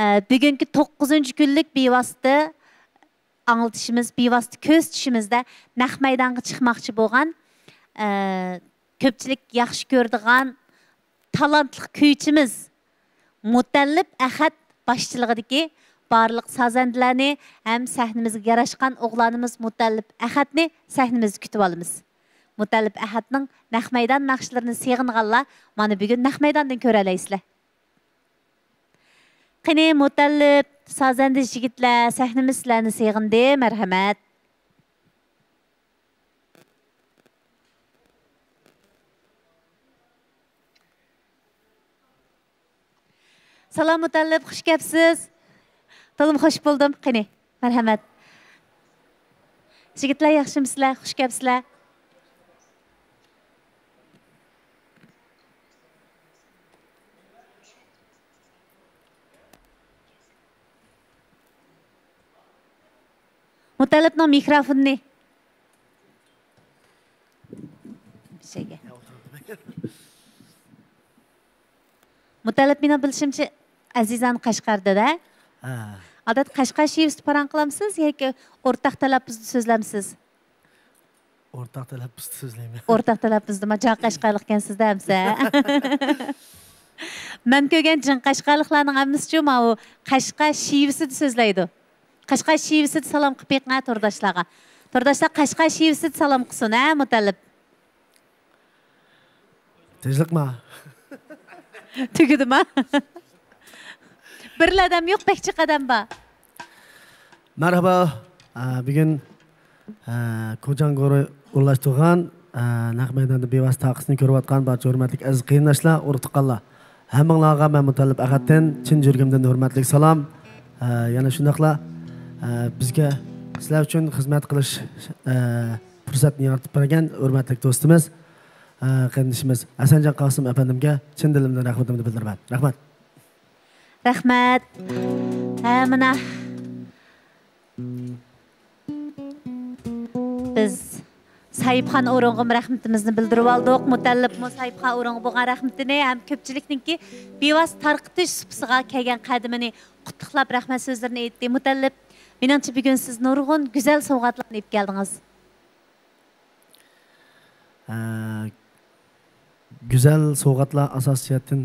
Bugünkü 9. günlük bevosita anlatışımız, bevosita ko'z tushimizda naq maydonga chiqmoqchi bo'lgan, ko'pchilik yaxshi ko'radigan talantli kuychimiz Mutallib Ahad boshchiligidagi barliq sazandilarni ham sahnamizga yarashgan o'g'lonimiz Mutallib Ahadni sahnamizga kutib olamiz. Mutallib Ahadning naq maydon naqshlarini seg'inganlar mana bugun naq maydondan ko'ra olaysizlar. Qani Mutallib, sazandi yigitlar, sahnamiz sizlarni seg'indi, marhamat. Salam Mutallib, xush kelibsiz. To'lim xush bo'ldim. Qani, marhamat. Yigitlar yaxshimisizlar? Xush kelibsizlar. Mutallibning mikrofonini. Şeyga. Mutallib meni bilishimcha Azizani Qashqarda-da. Odat Qashqar shivsni paran qilamsiz yoki o'rtaq talaffuzda so'zlamsiz? O'rtaq talaffuzda so'zlayman. O'rtaq talaffuzda majon Qashqarlik ekansiz-da hamsa. Men ko'rgan jin Qashqarliklarning hammasi mana u Qashqar shivsida so'zlaydi. Qashqar shivsida salom qilib beqinglar to'rdoshlarga. To'rdoshlar Qashqar shivsida salom qilsin, ha Mutallib. Tezlikmi? Tugudimi? Bir adam yo'q, bekchi qadam bor. Merhaba. Bugün Ko'chango'ri o'rlashtirgan naq maydonda bevosita taqisini ko'rayotgan barcha hurmatli aziz qarindoshlar, o'rtoqlar. Hammanglarga men Mutallib Ahaddan chin yuragimdan hurmatli salom. Yana shundaqla bizga sizlar uchun xizmat qilish fursatini yaratib bergan hurmatli do'stimiz, qarindoshimiz Hasanjon Qosim efendimga chin dilimdan rahmatimni bildiraman. Rahmat. Rahmat. Mana biz Sayibxon o'ringa rahmatimizni bildirib oldik. Mutallib Sayibxon o'ringa bo'lgan rahmatini ham ko'pchilikningki bevos tarqitish supsiga kelgan qadimini qutlab rahmat so'zlarini aytdi. Mutallib, menimcha bugun siz nurg'un go'zal sovg'atlarni olib keldingiz. Güzel sovg'atlar asosiyatdan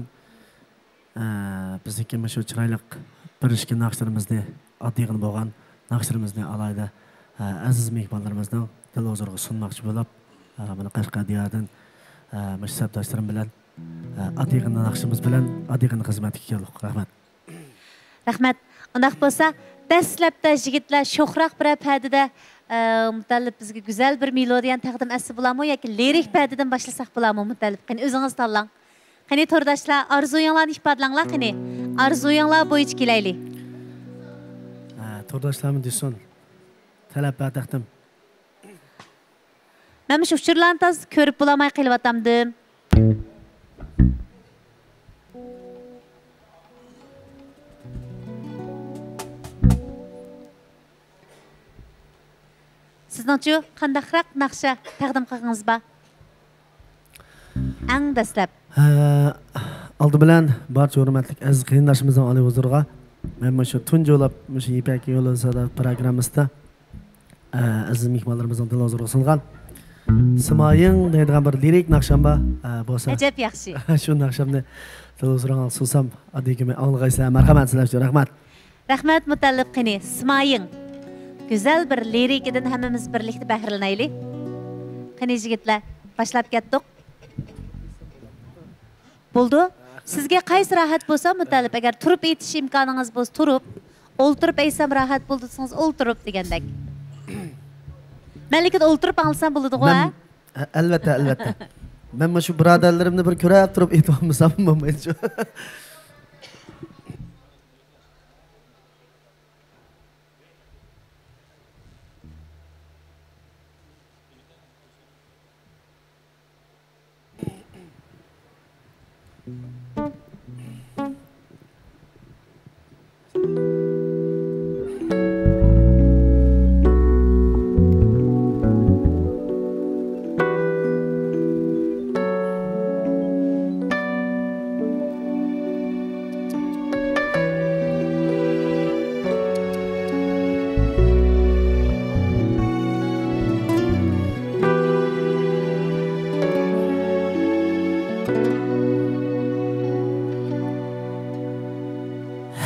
bizniki shu chiroyli birishgan naqshlarimizni, oddiy bo'lgan naqshlarimizni alayda aziz mehmonlarimizning dil huzuriga sunmoqchi bo'lib, mana Qashqadaryodan sabdoshlarim bilan oddiy naqshimiz bilan oddiy xizmatga keldik. Rahmat. Rahmat. Undaq bo'lsa, dastlabda yigitlar sho'xroq bir pardada Mutallib bizga go'zal bir melodiyani taqdim etsa bo'ladimi yoki lirik pardadan boshlasak bo'ladimi Mutallib? Qani o'zingiz tanlang. Qani to'rdoshlar, orzuyinglarni ifodalanglar qani. Orzuyinglar bo'yicha kelaylik. To'rdoshlarni desin. Talab taqdim. Men shu uchurlarni tez ko'rib bo'lamay qelyapamdim. Sizningcha qandaqroq naqsha taqdim qilgansiz bor? Eng dastlab. Oldi bilan barcha hurmatli aziz qarindoshimizning oliy huzuriga men shu tunjolab shu Ipak yo'li sada programmasida aziz mehmonlarimizning dil huzuriga sungan Simoying deydigan bir lirik naqsham bor bo'lsa. Ajab yaxshi. Shu naqshamni dil huzuriga susam, adigimi anglaysizlar. Marhamat sizlarga. Rahmat. Rahmat Mutallib qani. Simoying güzel bir lirikidan hammamiz birlikda bahrilanaylik. Qani yigitlar, boshlab ketdik. Bo'ldi? Sizga qaysi rahat bo'lsa Mutallib, agar turib aytish imkoningiz bo'lsa, turib, o'ltirib aytsam rahat bo'ldi desangiz, o'ltirib degandek. Malikada o'ltirib alsam bo'ladi-ku, ha? Albatta, albatta. Men shu birodarlarimni bir ko'rib turib aytolmasam bo'lmaydi.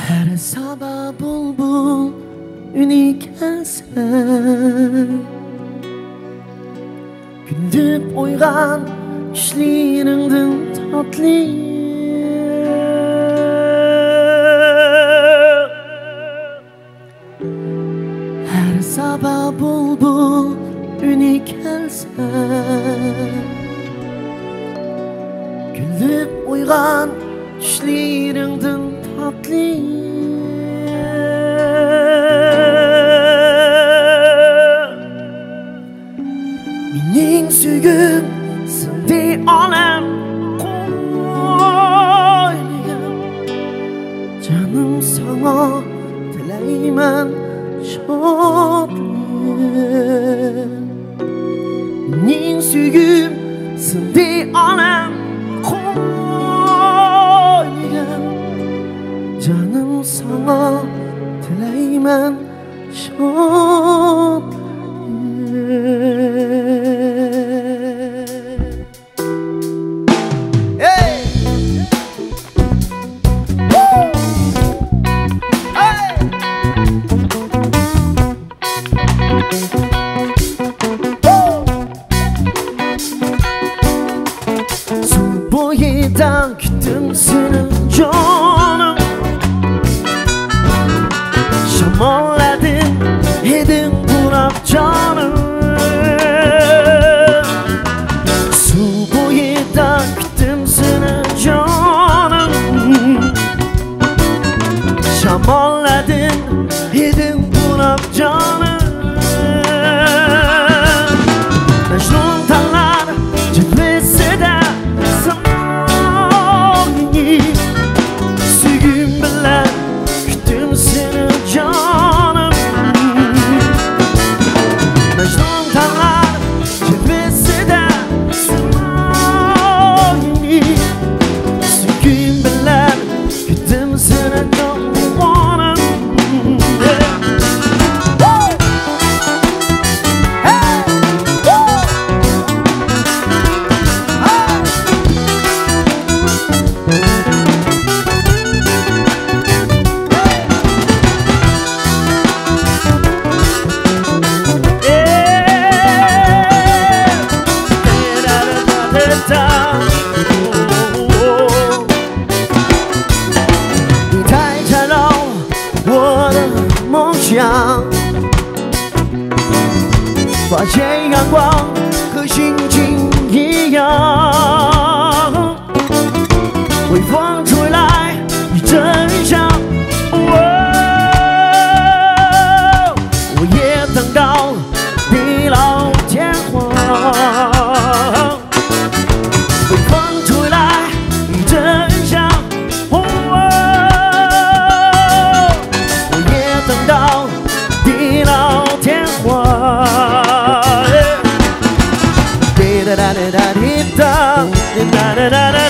Her sabah bulbul ünik elsen Gündüp oygan düşlerinden tatlı Her sabah bulbul ünik elsen Güldüp oygan düşlerinden tatlı Mening sügüm sindi alem koynigim Canım sana dileymen şadlık Mening sügüm sindi alem koynigim Canım sana dileymen şadlık Hey! Woo! Hey! Woo! Subuhidan küttüm seni canım Şamalladın edin burap canım Subuhidan küttüm seni canım Şamalladın edin burap canım Mecnun tanlar cilvesi de samimi Sügüm bilen küttüm seni canım Mecnun tanlar cilvesi de samimi Sügüm bilen küttüm seni canım把这阳光和心情一样，微风吹来一阵香，我也等到地老天荒。微风吹来一阵香，我也等到地老天荒。Da da da da da da da da da da da da da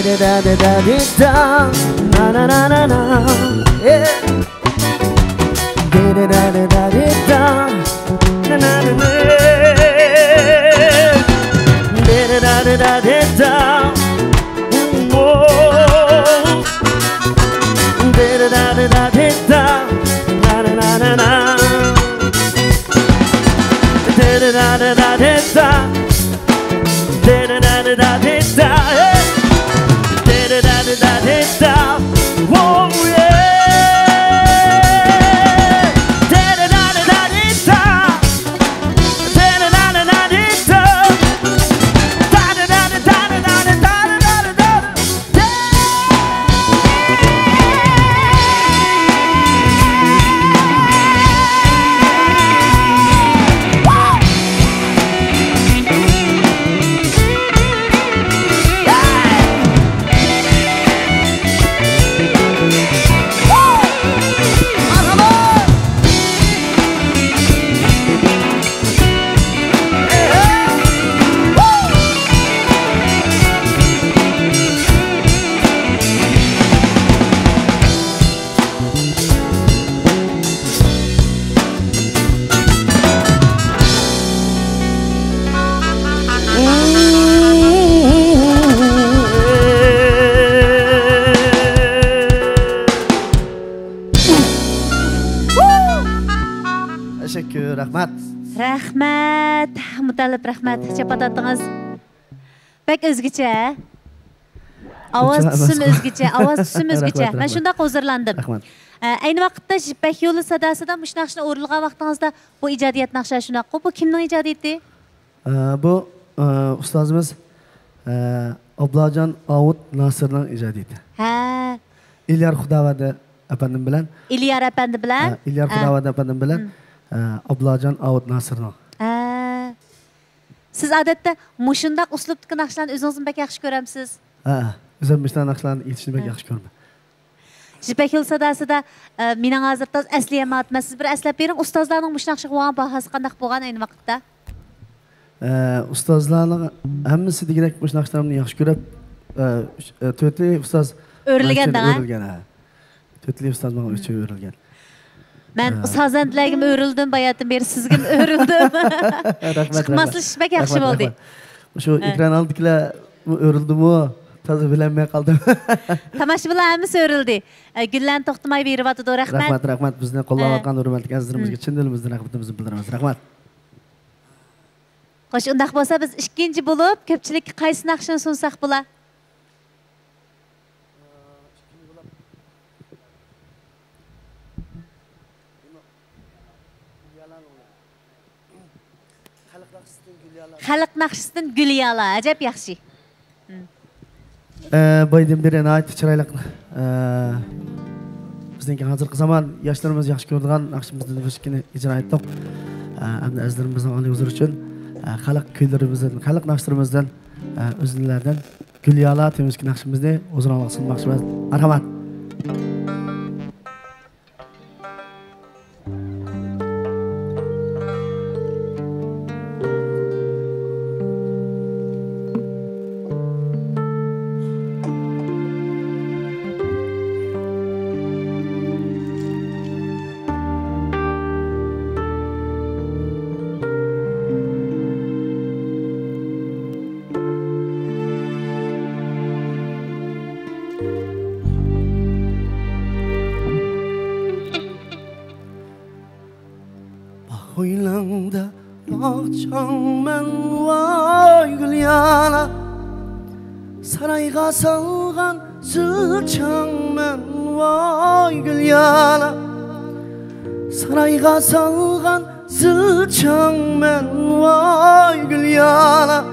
da da da da da na na na na na yeah da da da da da da na na na na da da da da da oh da da da da da na na na na na da da da da da da da da da da da Da-da-da-da-da-da, whoa, yeah. Da-da-da-da-da-da, da-da-da-da-da-da, da-da-da-da-da-da-da-da-da-da. Teşekkür, rahmat. Rahmat, Mutallib rahmat. Çapat attınız. Bek özgüçe. Avaz tüsüm özgüçe, avaz tüsüm özgüçe. Ben şunda huzurlandım. Rahmat. Ayni vaqtda Jipek yo'li sadasida mushunaqshini o'rilgan vaqtingizda bu ijodiyat naqsha shunaqa. Bu kimning ijodiyati? Bu ustozimiz Oblajon Avut Nasirning ijodiyati. Ha. İlyar Xudavadi efendim bilan. İlyar efendi bilan. İlyar Xudavadi efendim bilan. Oblajon Avut Nasirning. Ha. Siz odatda mushundaq uslubdagi naqshlarni o'zingizni bek yaxshi ko'ramsiz? Ha, o'zim mishlar naqshlarni aytishni bek yaxshi ko'raman. Jipek yo'li sadasida mening hozirda aslayapman. Siz bir aslab bering, ustozlarning mushnaqshi qilgan bahasi qanday bo'lgan ayni vaqtda? Ustozlarning hammasi degandek mush naqshlarni yaxshi ko'rib, to'rtli ustoz o'rilgan. To'rtli ustoz menga uchun o'rilgan. Men sazandlarga o'rildim, bayatim beri sizga o'rildim. Rahmat. Chiqmaslik bek yaxshi bo'ldi. Shu ekran oldikilar o'rildimi? Taze bilinmeye kaldım. Tomoshabinlarimiz o'rildi. Gullarni to'xtamay beryapti. Rahmat. Rahmat. Bizni qo'llayotgan hurmatli azizlarimizga chin dilimizdan rahmatimizni bildiramiz. Rahmat. Xo'sh, undaq bo'lsa biz ikkinchi bo'lib ko'pchilikka qaysi naqshni sunsak bo'lar? Xalq naqshisidan Gulyala. Ajab yaxshi. Boydan beri nəhayət çirayliq bizdeki hazırki zaman yaşlarımız yaxşı gördüğün naqshimizdan bir icra etdik. Hamda azizlarimizning oliy huzuri uchun xalq kuylarimizdan, xalq naqshlarimizdan o'zinglardan Gulyala temizki naqshimizni o'zinglarga sunmoqchimiz. Marhamat. Oylanda bakçanmen vay Gulyala, sarayga salgan zılçanmen vay Gulyala, sarayga salgan zılçanmen vay Gulyala.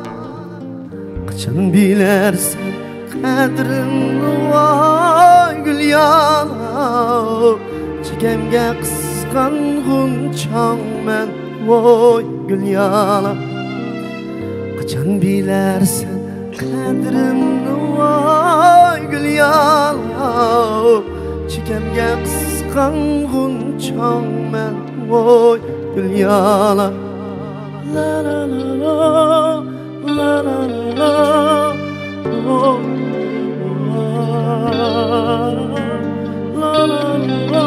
Kaçan bilersen kadrini vay Gulyala, çekemge kıskan gunçan men vay Gulyala. Kaçan bilersen kadrimni vay Gulyala, çekemge kıskan gunçan men vay Gulyala. La la la la, la la la la, oh, la la la.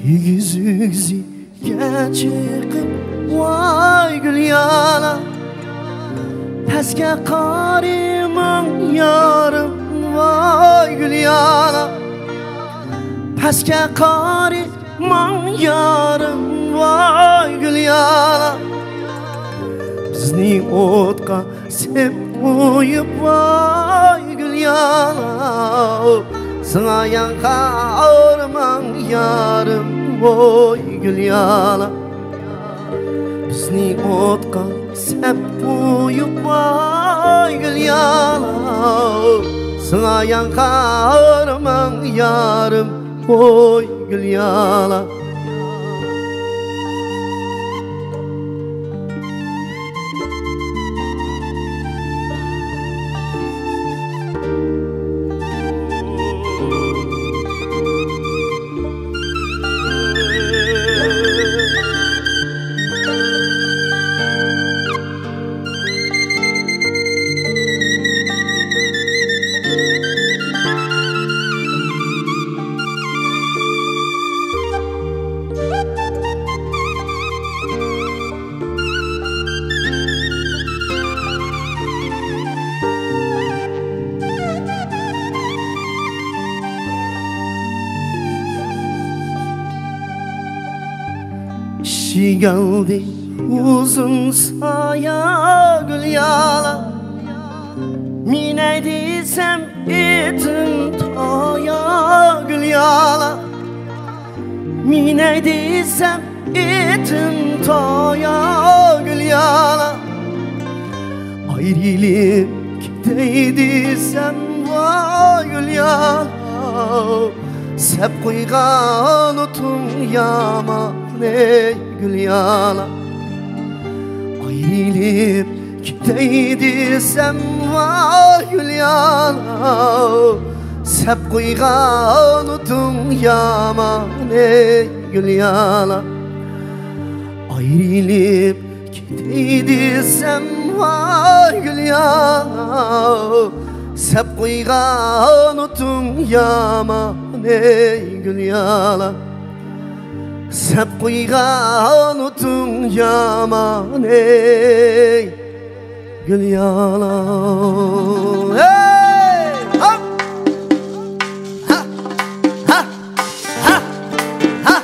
Yüzü geçikim vay Gulyala, peske kariman yarım vay Gulyala, peske kariman yarım vay Gulyala. Bizni otka sep koyup vay Gulyala, sana yanka orman yarım vay Gulyala. Bizni otka sep koyup vay Gulyala, sana yanka orman yarım vay Gulyala. Kişi geldi uzun saya gül yala Mine desem etim taya gül yala Mine desem etim taya gül yala Ayrılıp gideydiysem vay gül yala Sep koygan otun yaman ey gül yala Ayrılıp gideydiysem vay gül yala Sep koygan otun yaman ey gül yala Ayrılıp gideydiysem vay gül yala Sep koygan otun yaman ey gül yala Sep koygan otun yaman ey gül yala Hey! Hop! Ha! Ha! Ha! Ha! Ha!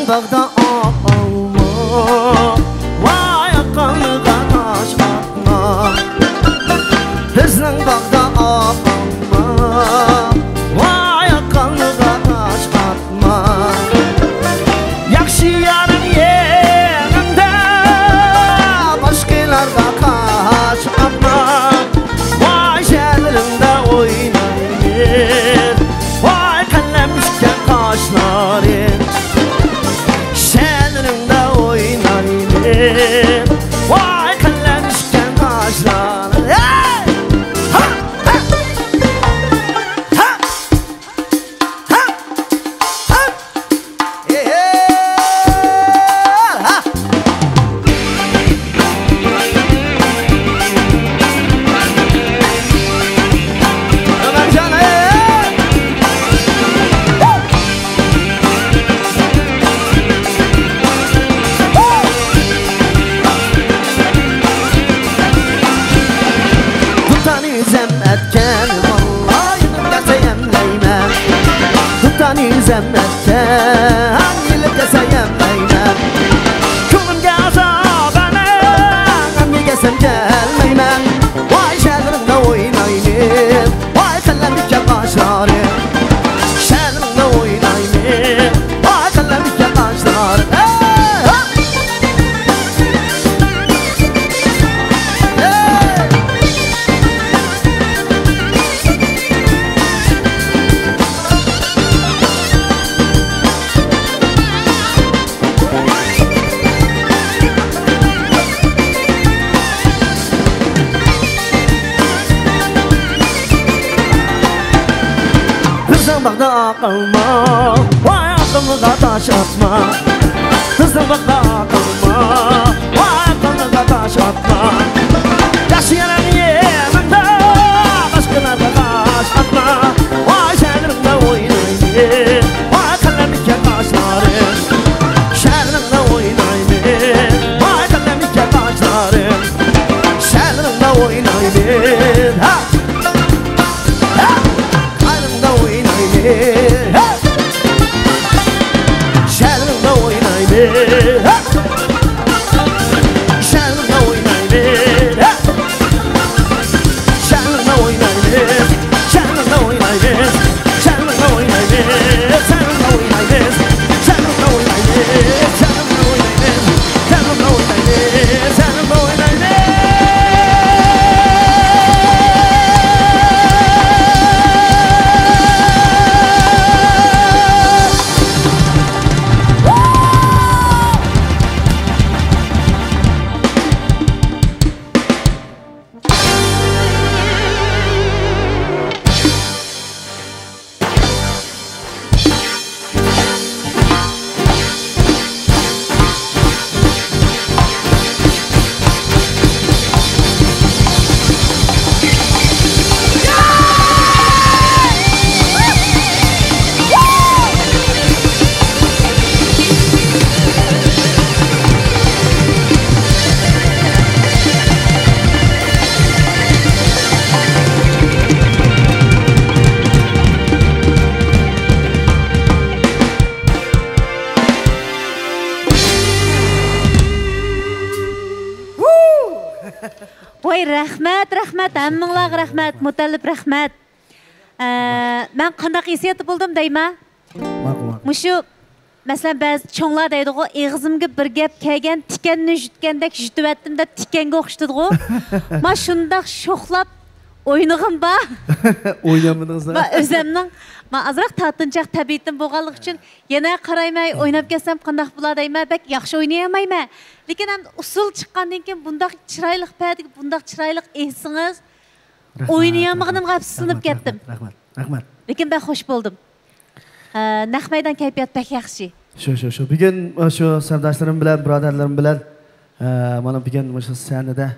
Bağda alma Vay akanlığa taş atma Bizning bağda alma Vay akanlığa taş atma Yaxşı yarın yerinde Başkalarga kaç atma Vay şehirinde oynayır Vay kallemişken kaşların Vay kallemişken kaşlar Hey! Ha! Ha! Ha! Ha! Ha! Hey! Ha! Ömer Can Zemmetten Yılıp sayemeymen Kulum azab bana Bir gesem gelmeymen Vay şehrimde oynayın Vay kallemike kaşlarım Şehrimde oynayın Vay kallemike kaşlarım Bağda kalma Vay aklımıza taş atma Kızım bağda kalma Vay aklımıza taş atma Yaşayan yerinde Başkalarına taş atma Vay şehrimde oynayın Vay kallemike kaşlarım Şehrimde oynayın Vay kallemike kaşlarım Şehrimde oynayın Ha! Şehrimde oynayın Şehrimde oynayın Voy rahmat, hammanglarga rahmat, Mutallib rahmat. Men qandaq hissiyat bo'ldim deyman. Mushu masalan ba'zi cho'nglar deydi-ku, eg'izimga bir gap kelgan, tikanni jutgandek jutib deb tikanga o'xshatadi-ku. Men shundaq sho'xlab o'ynag'im bor. O'ynamadingizlar? Men o'zimning azroq tatinchoq tabiatim bo'lganligi uchun yana qaraymay o'ynab kelsam qandaq bo'lar deyman, bak yaxshi o'ynayolmayman. Lekin ham usul chiqqandan keyin bundaq chiroyli padiga, bundaq chiroyli esingiz o'ynayolmaganimga afsuslanib ketdim. Rahmat. Lekin ben xush bo'ldim. Naq maydon kayfiyat pek yaxshi. Shu. Bugun shu sardoshlarim bilan, birodarlarim bilan mana bugun shu sahnada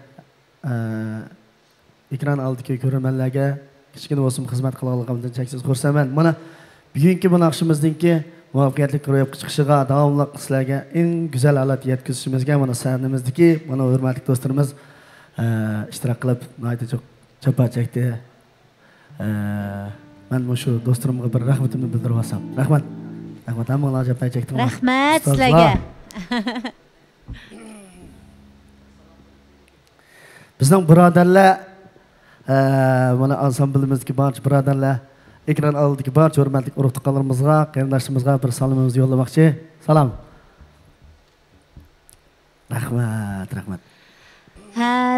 ekran oldidagi ko'rmanlarga kichkina bo'lsin xizmat qilganligimdan cheksiz xursandman. Mana bugungi bu naqshimizningki muvaffaqiyatli ro'yobga chiqishiga davomli sizlarga eng go'zal holat yetkazishimizga mana sahnamizdagi mana hurmatli do'stlarimiz ishtirok qilib aytib chapa chekdi. Ben şu dostlarımga bir rahmetimni bildirib olsam. Rahmat. Hammalar chapa chekdim. Rahmat sizlarga. Bizning birodarlar mana ansamblimizdagi barcha birodarlar ekran oldidagi barcha hurmatli urug'-tuqqanlarimizga, qarindoshlarimizga bir salomimizni yo'llamoqchi. Salom. Rahmat.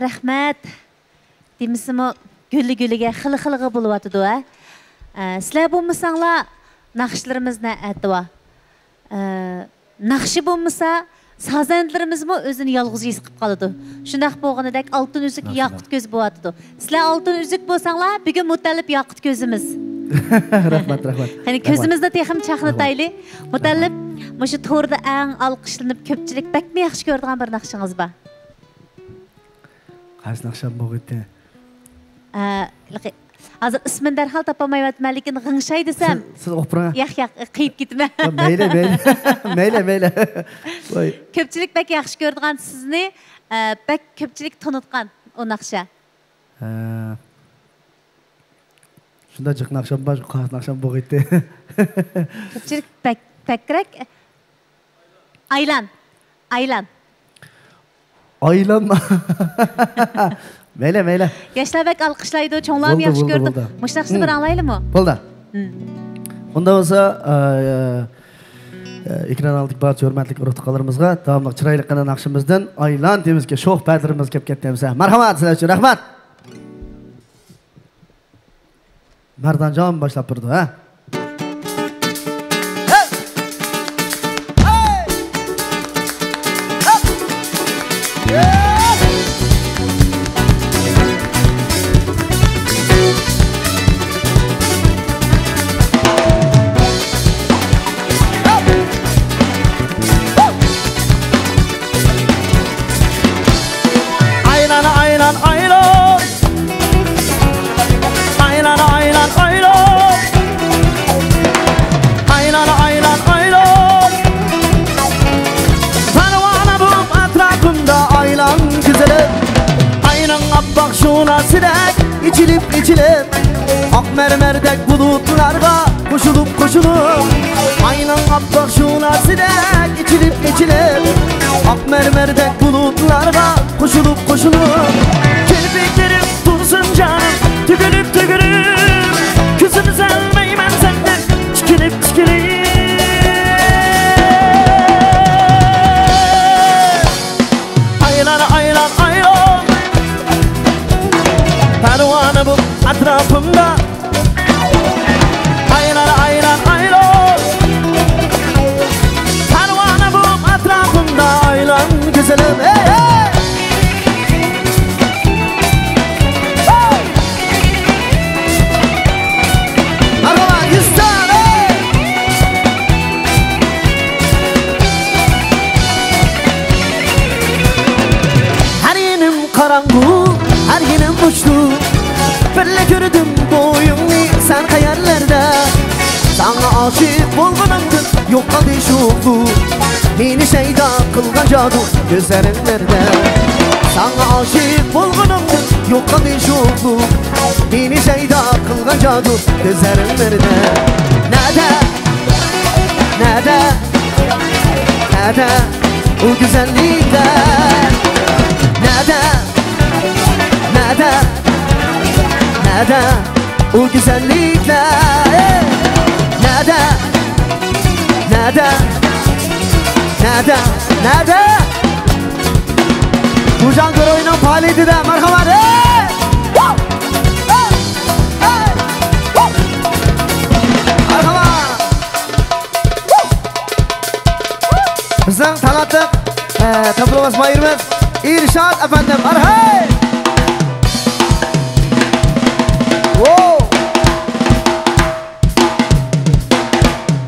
Rahmat. Demisimi gülli-gülliga, xili-xiliga bo'lyapti ha. Sizlar bo'lmasanglar, naqshlarimizni aytdi. Naqshi bo'lmasa, sazandlarimizmi o'zini yolg'iz his qilib qoladi. Shundaq bo'lganidek oltin uzuk yoqut ko'z bo'lyapti. Sizlar oltin uzuk bo'lsanglar, bugun Mutallib yoqut ko'zimiz. Rahmat. Hani ko'zimizni texim chaqnatayli. Mutallib, mushu to'rda eng olqishlanib ko'pchilik bakmi yaxshi ko'radigan bir naqshingiz bor. Qaysi naqsham bo'g'itdi? Hazır ismini derhal tapamayapman, lekin g'ingshay desam. Siz o'qiring. Yo'q, qiyib ketma. Mayli. Voy. Ko'pchilik bak yaxshi ko'radigan sizni, bak ko'pchilik tanitgan o naqsha. Shunda jiq naqsham bor, qaysi naqsham bo'g'itdi. Ko'pchilik bakrak aylan. Mayli. Yoshlar bak alqishlaydi, cho'nglar yaxshi ko'rdi. Mushnaqsini bir anglaylimi? Bo'ldi. Unda bo'lsa, ekran oldidagi barcha hurmatli urug'-tuqqanlarimizga davomli chiroyli qilgan naqshimizdan aylan demizga sho'x padrimiz kelib ketdimiz. Marhamat sizlar uchun, rahmat. Mardanjon boshlab turdi, ha? İçilip ak mermerdek bulutlarga koşulup aynan appak şunasidek içilip ak mermerdek bulutlarga koşulup kirpiklerim dursun canım tükürüp küsünü sevmeymen senden çikilip aylan pervane bu etrafımda aylan pervane bu etrafımda aylan güzelim Merhaba Güstan Her yerim karanlık her yerim uçtu Böyle gördüm boyunu sen hayallerde Sana aşık olmanımdır yok kaldı şoklu Beni şeyda kılgan cadu gözlerinlerde Sana aşık olmanımdır yok kaldı şoklu Beni şeyda kılgan cadu gözlerinlerde Nerede o güzellikler Nerede Nerede o güzellikler? Nerede? Nerede? Nerede? Nerede? Bu can Goroy'un faaliyeti de merhaba. Merhaba. Bizden tanıttık tabloğuz bayırımız İrşad efendim. Merhaba.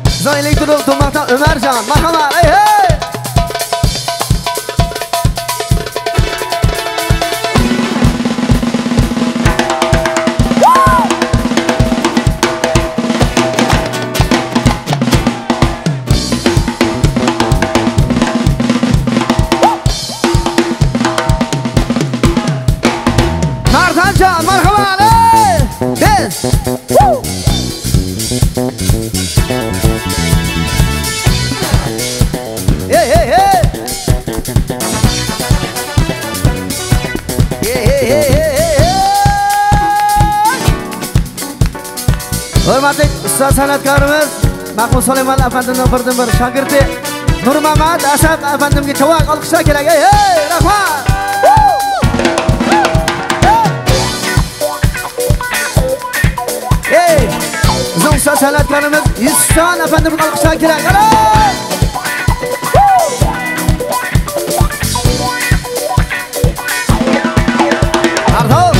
Bizden elektrik tutmaktan Ömercan. Merhaba. Hey hey. Martancan, merhaba. Biz. Hey hey hey. Hey hey hey hey. Hürmetli usta sanatkarımız Mahmud Süleyman efendinin birden-bir şagirdi Nurmamad Asad efendimge çavak alkışlar kerak. Hey hey, rahmat. Hey, bizim usta sanatkarımız Yusufcan efendimin alkışlar kerak. Pardon.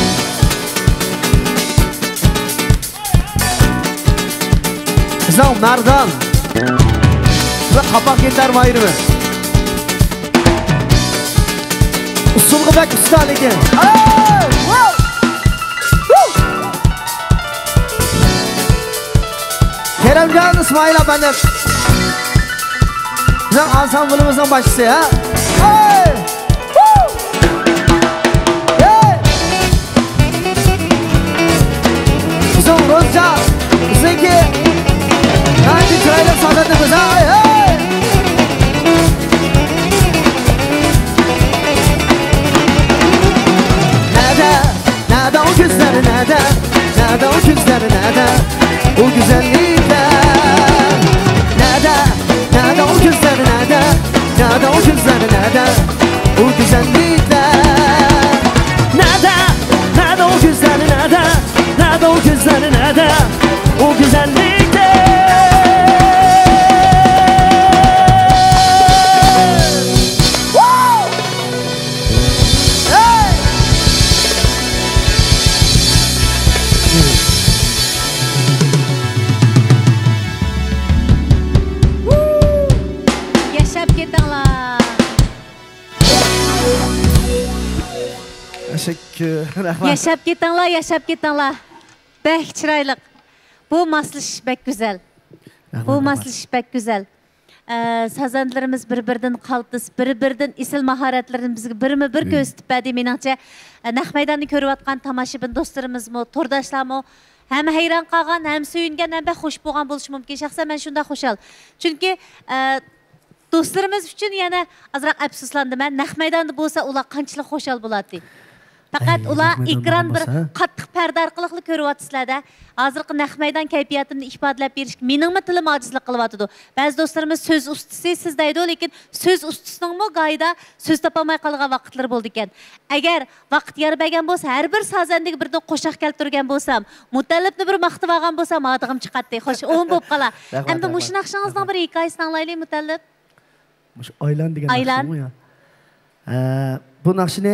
Bizim Merdan ve kapak yeter bayırımı. Usulü bek usta ligi. Keremcan İsmail efendim. Bizim ansambulumuzun başçısı ya. Hey! Hey! Bizim Rozca, Zeki, Naci Çayla sanatımız. Hey! Hey! Nerede o gözleri nerede? Nerede o gözleri nerede? O güzellikler. Nerede o gözleri nerede? Nerede o gözleri nerede? O güzellikler. Nerede o gözleri nerede? Nerede o gözleri nerede? O güzellikler. Teşekkür. Yaşap ketinglar. Bek çıraylık. Bu masliş bek güzel. Bu masliş bek güzel. Sazandlarımız bir-birden qaltis, bir-birden isil maharetlerini bizga birma-bir ko'rsatib berdi. Meningcha, naq maydonni ko'rayotgan tomoshabin do'stlarimizmi, to'rdoshlarmi hem hayron qolgan, hem suyungan, hem xush bo'lgan bo'lishi mumkin. Shaxsan men shunday xushal. Chunki do'stlarimiz uchun yana azroq afsuslandim. Men naq maydonda bo'lsa, ular qanchalik xushal bo'ladi. Faqat ular ekran bir qattiq parda orqali ko'ryapsizlarda. Hozirgi naq maydon kayfiyatimni ifodalab berishga meningmi tilim ojizlik qilyapti. Ba'zi do'stlarimiz so'z ustisi siz deydi, lekin so'z ustisinin g'oyida so'z topolmay qolgan vaqtlar bo'ldi ekan. Agar vaqt yarbagan bo'lsa, har bir sazandiga birdan qo'shiq keltirgan bo'lsam, Mutallibni bir maqtab olgan bo'lsam, odig'im chiqadi. Xo'sh, o'yin bo'lib qolar. Endi mush naqshingizning bir hikoyasini anglaylik, Mutallib. Mush Aylan degan naqshmi ya? Bu naqshni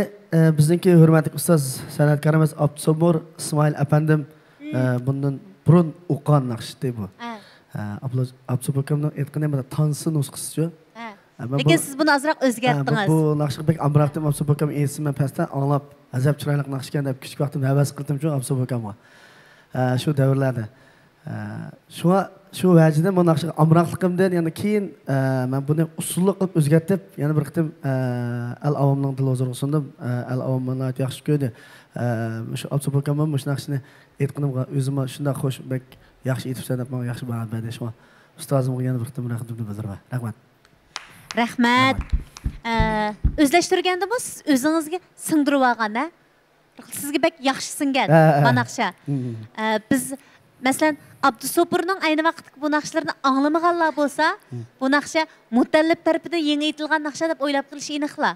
bizniki hurmatli ustoz san'atkorimiz Abdusabur İsmail efendim bundan burun o'qigan naqshdi bu. Abdusabur akamning aytganida mana tansi nusxasi. Lekin siz buni ozroq o'zgartdingiz. Bu naqshni bek amroqdim Abdusabur akam esimdan pastdan anglab, azab chiroyli naqsh ekan deb kichik vaqtimda havas qildim shu Abdusabur akamga. Shu davrlarda shu vajida bu naqshga amroqligimdan yana keyin men buni usulli qilib o'zgartib, yana bir qitim al avomning dil huzuriga sundim. Al avomni yaxshi ko'rdi. Shu Abdusabur akam bu naqshni aytganimga o'zimga shunday xush, bek yaxshi aytibsan deb menga yaxshi baho berdi. Shu ustozimga yana bir qitim rahmatimni bildiraman. Rahmat. Rahmat. O'zlashtirganda bu siz o'zingizga singdirib olgan-a? sizga bek yaxshi singan bu naqsha. Biz masalan Abdusopurning ayni vaqtda bu naqshlarni anglamaganlar bo'lsa, bu naqsha mutallib tarafidan yangi aytilgan naqsha deb o'ylab qilish aniqla.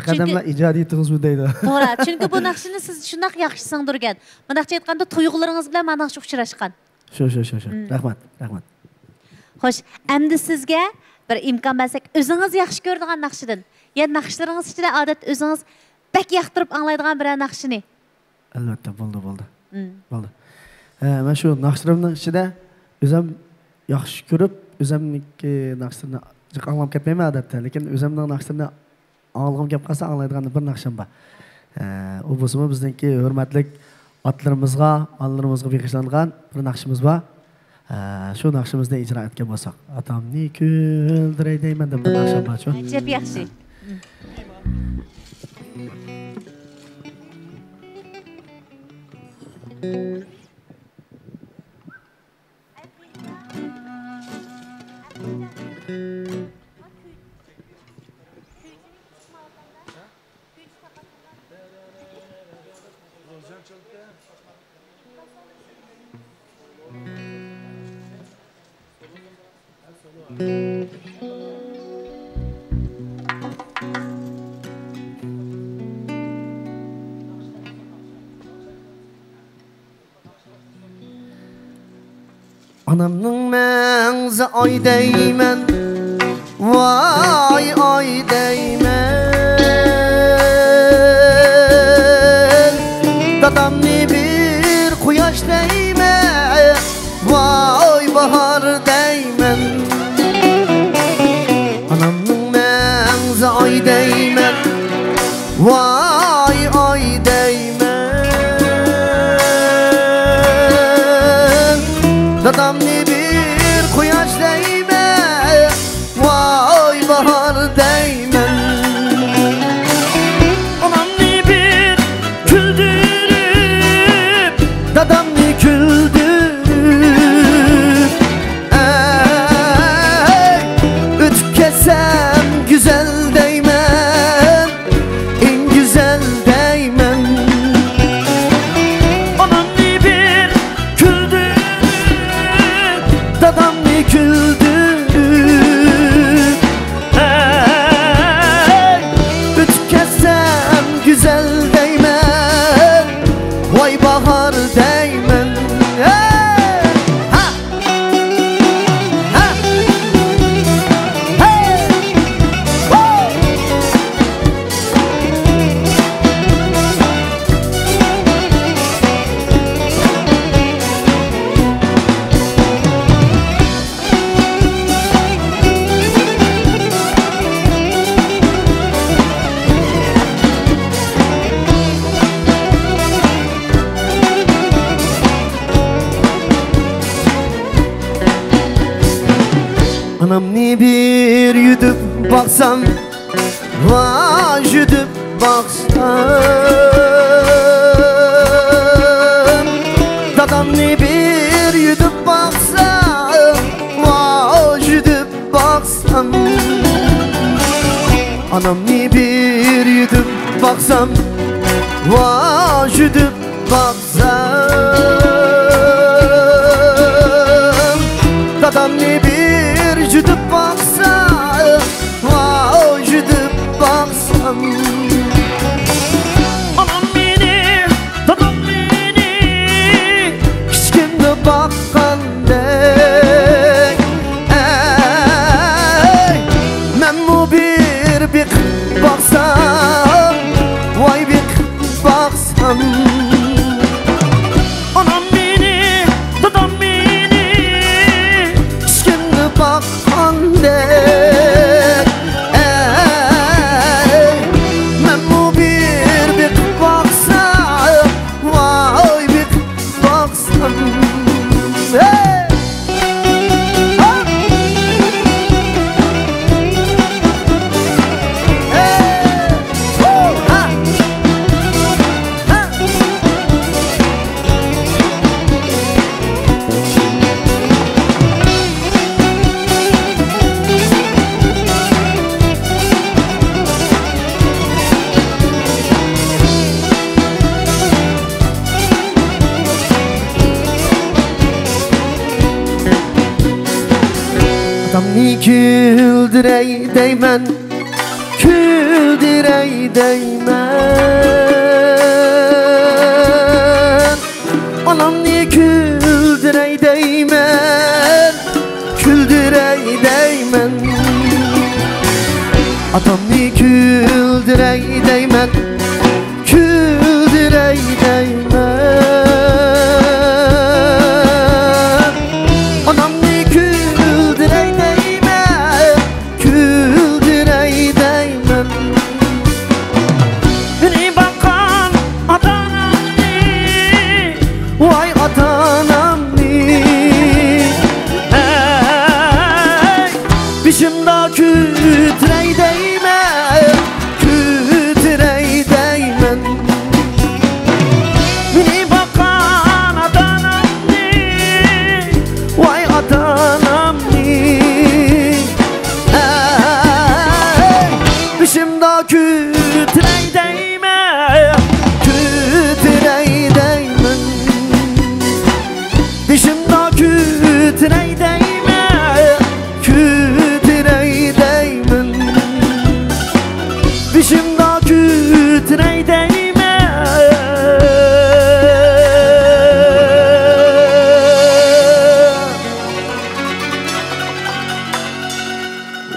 Qadamlar ijodiyatimiz bu deydi. To'g'ri, chunki bu naqshni siz shunday yaxshi singdirgan. Bunaqcha aytganda tuyg'ularingiz bilan mana shu uchrashgan. Shu. Rahmat. Xo'sh, endi sizga bir imkon bersak, o'zingiz yaxshi ko'radigan naqshidan, ya naqshlaringiz ichida odat o'zingiz bek yoqtirib anglaydigan bir naqshini. Albatta, bo'ldi. Bo'ldi. Men shu naqshlarimning ichida o'zim yaxshi ko'rib, o'zimniki naqshlarni anglab ketmayman odatda, lekin o'zimning naqshlarni anglagim kelib qolsa anglaydigan bir naqshim bor. U bo'lsa bizningki hurmatli otlarimizga, onalarimizga beg'ishlangan bir naqshimiz bor. Shu naqshimizni ijro etgan bo'lsak, otamni kuldiray deyman deb bir naqshim bor shu. Jep yaxshi. Anamның мәңзі ай деймін, vay ay deymen. Dadamni bir quyosh deymen, vay bahar deymen. Anamның мәңзі ay deymen, vay ay deymen. Dadamni bir quyosh deymen, vay bahar deymen. Anamni bir güldürüp, dadamni güldürüp, ötüp kesem güzel deymen, en güzel deymen. Anamni bir güldürüp, dadamni güldürüp, ötüp kesem güzel deymen, vay bahar deymen. Ha! Ha! Hey! Woo! Anamni bir yudib baksam, vay yudib baksam. Dadamni bir yudib baksam, vay yudib baksam. Anamni bir yudib baksam, vay yudib baksam. Dadamni bir yudib baksam, vay yudib baksam. Anam meni, dadam meni kichkina baqqandek. Men bu bir baksam, vay baksam. Anam meni, dadam meni kichkina baqqandek. Men bu bir baksam, vay baksam. güldürey değmen, güldürey değmen. Anamni güldürey değmen, güldürey değmen. Atamni güldürey değmen, güldürey değmen. Anamni güldürey değmen, güldürey değmen. Beni bakan atanamni, vay atanamni. Hey, başımda güldürey değmen, güldürey değmen. Beni bakan atanamni, vay atanamni. Hey, başımda güldürey değmen, güldürey değmen. Başımda güldürey değmen, güldürey değmen. Başımda güldürey değmen.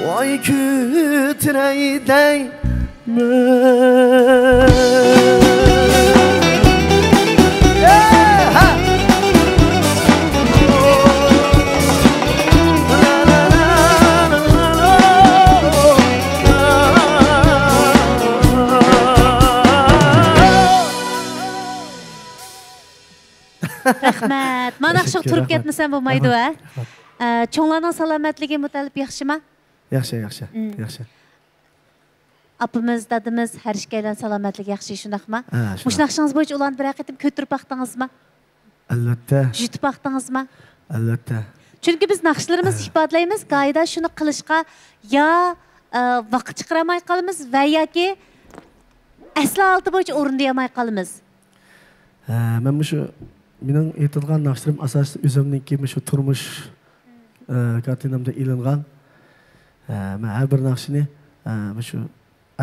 Vay güldürey değmen. Rahmat. Mana şu turib ketmasam bo'lmaydi va. Cho'nglarning salomatligi mutalib yaxshimi? Yaxshi, yaxshi, yaxshi. Apamiz, dadimiz, har ikkalan salomatligi yaxshi shundaqmi? Shundoq. Mush naqshingiz bo'yicha ularni bir qatim ko'tirib baqdingizmi? Albatta, Jutib baqdingizmi? albatta. Chunki biz naqshlarimiz ifodalaymiz, qoida shuni qilishga ya vaqt chiqaramay qolamiz va yoki asli olti bo'yicha o'rindayamay qolamiz. Men shu mening aytilgan naqshlarim asosan o'zimniki shu turmush kartinamda ilingan. Men har bir naqshni shu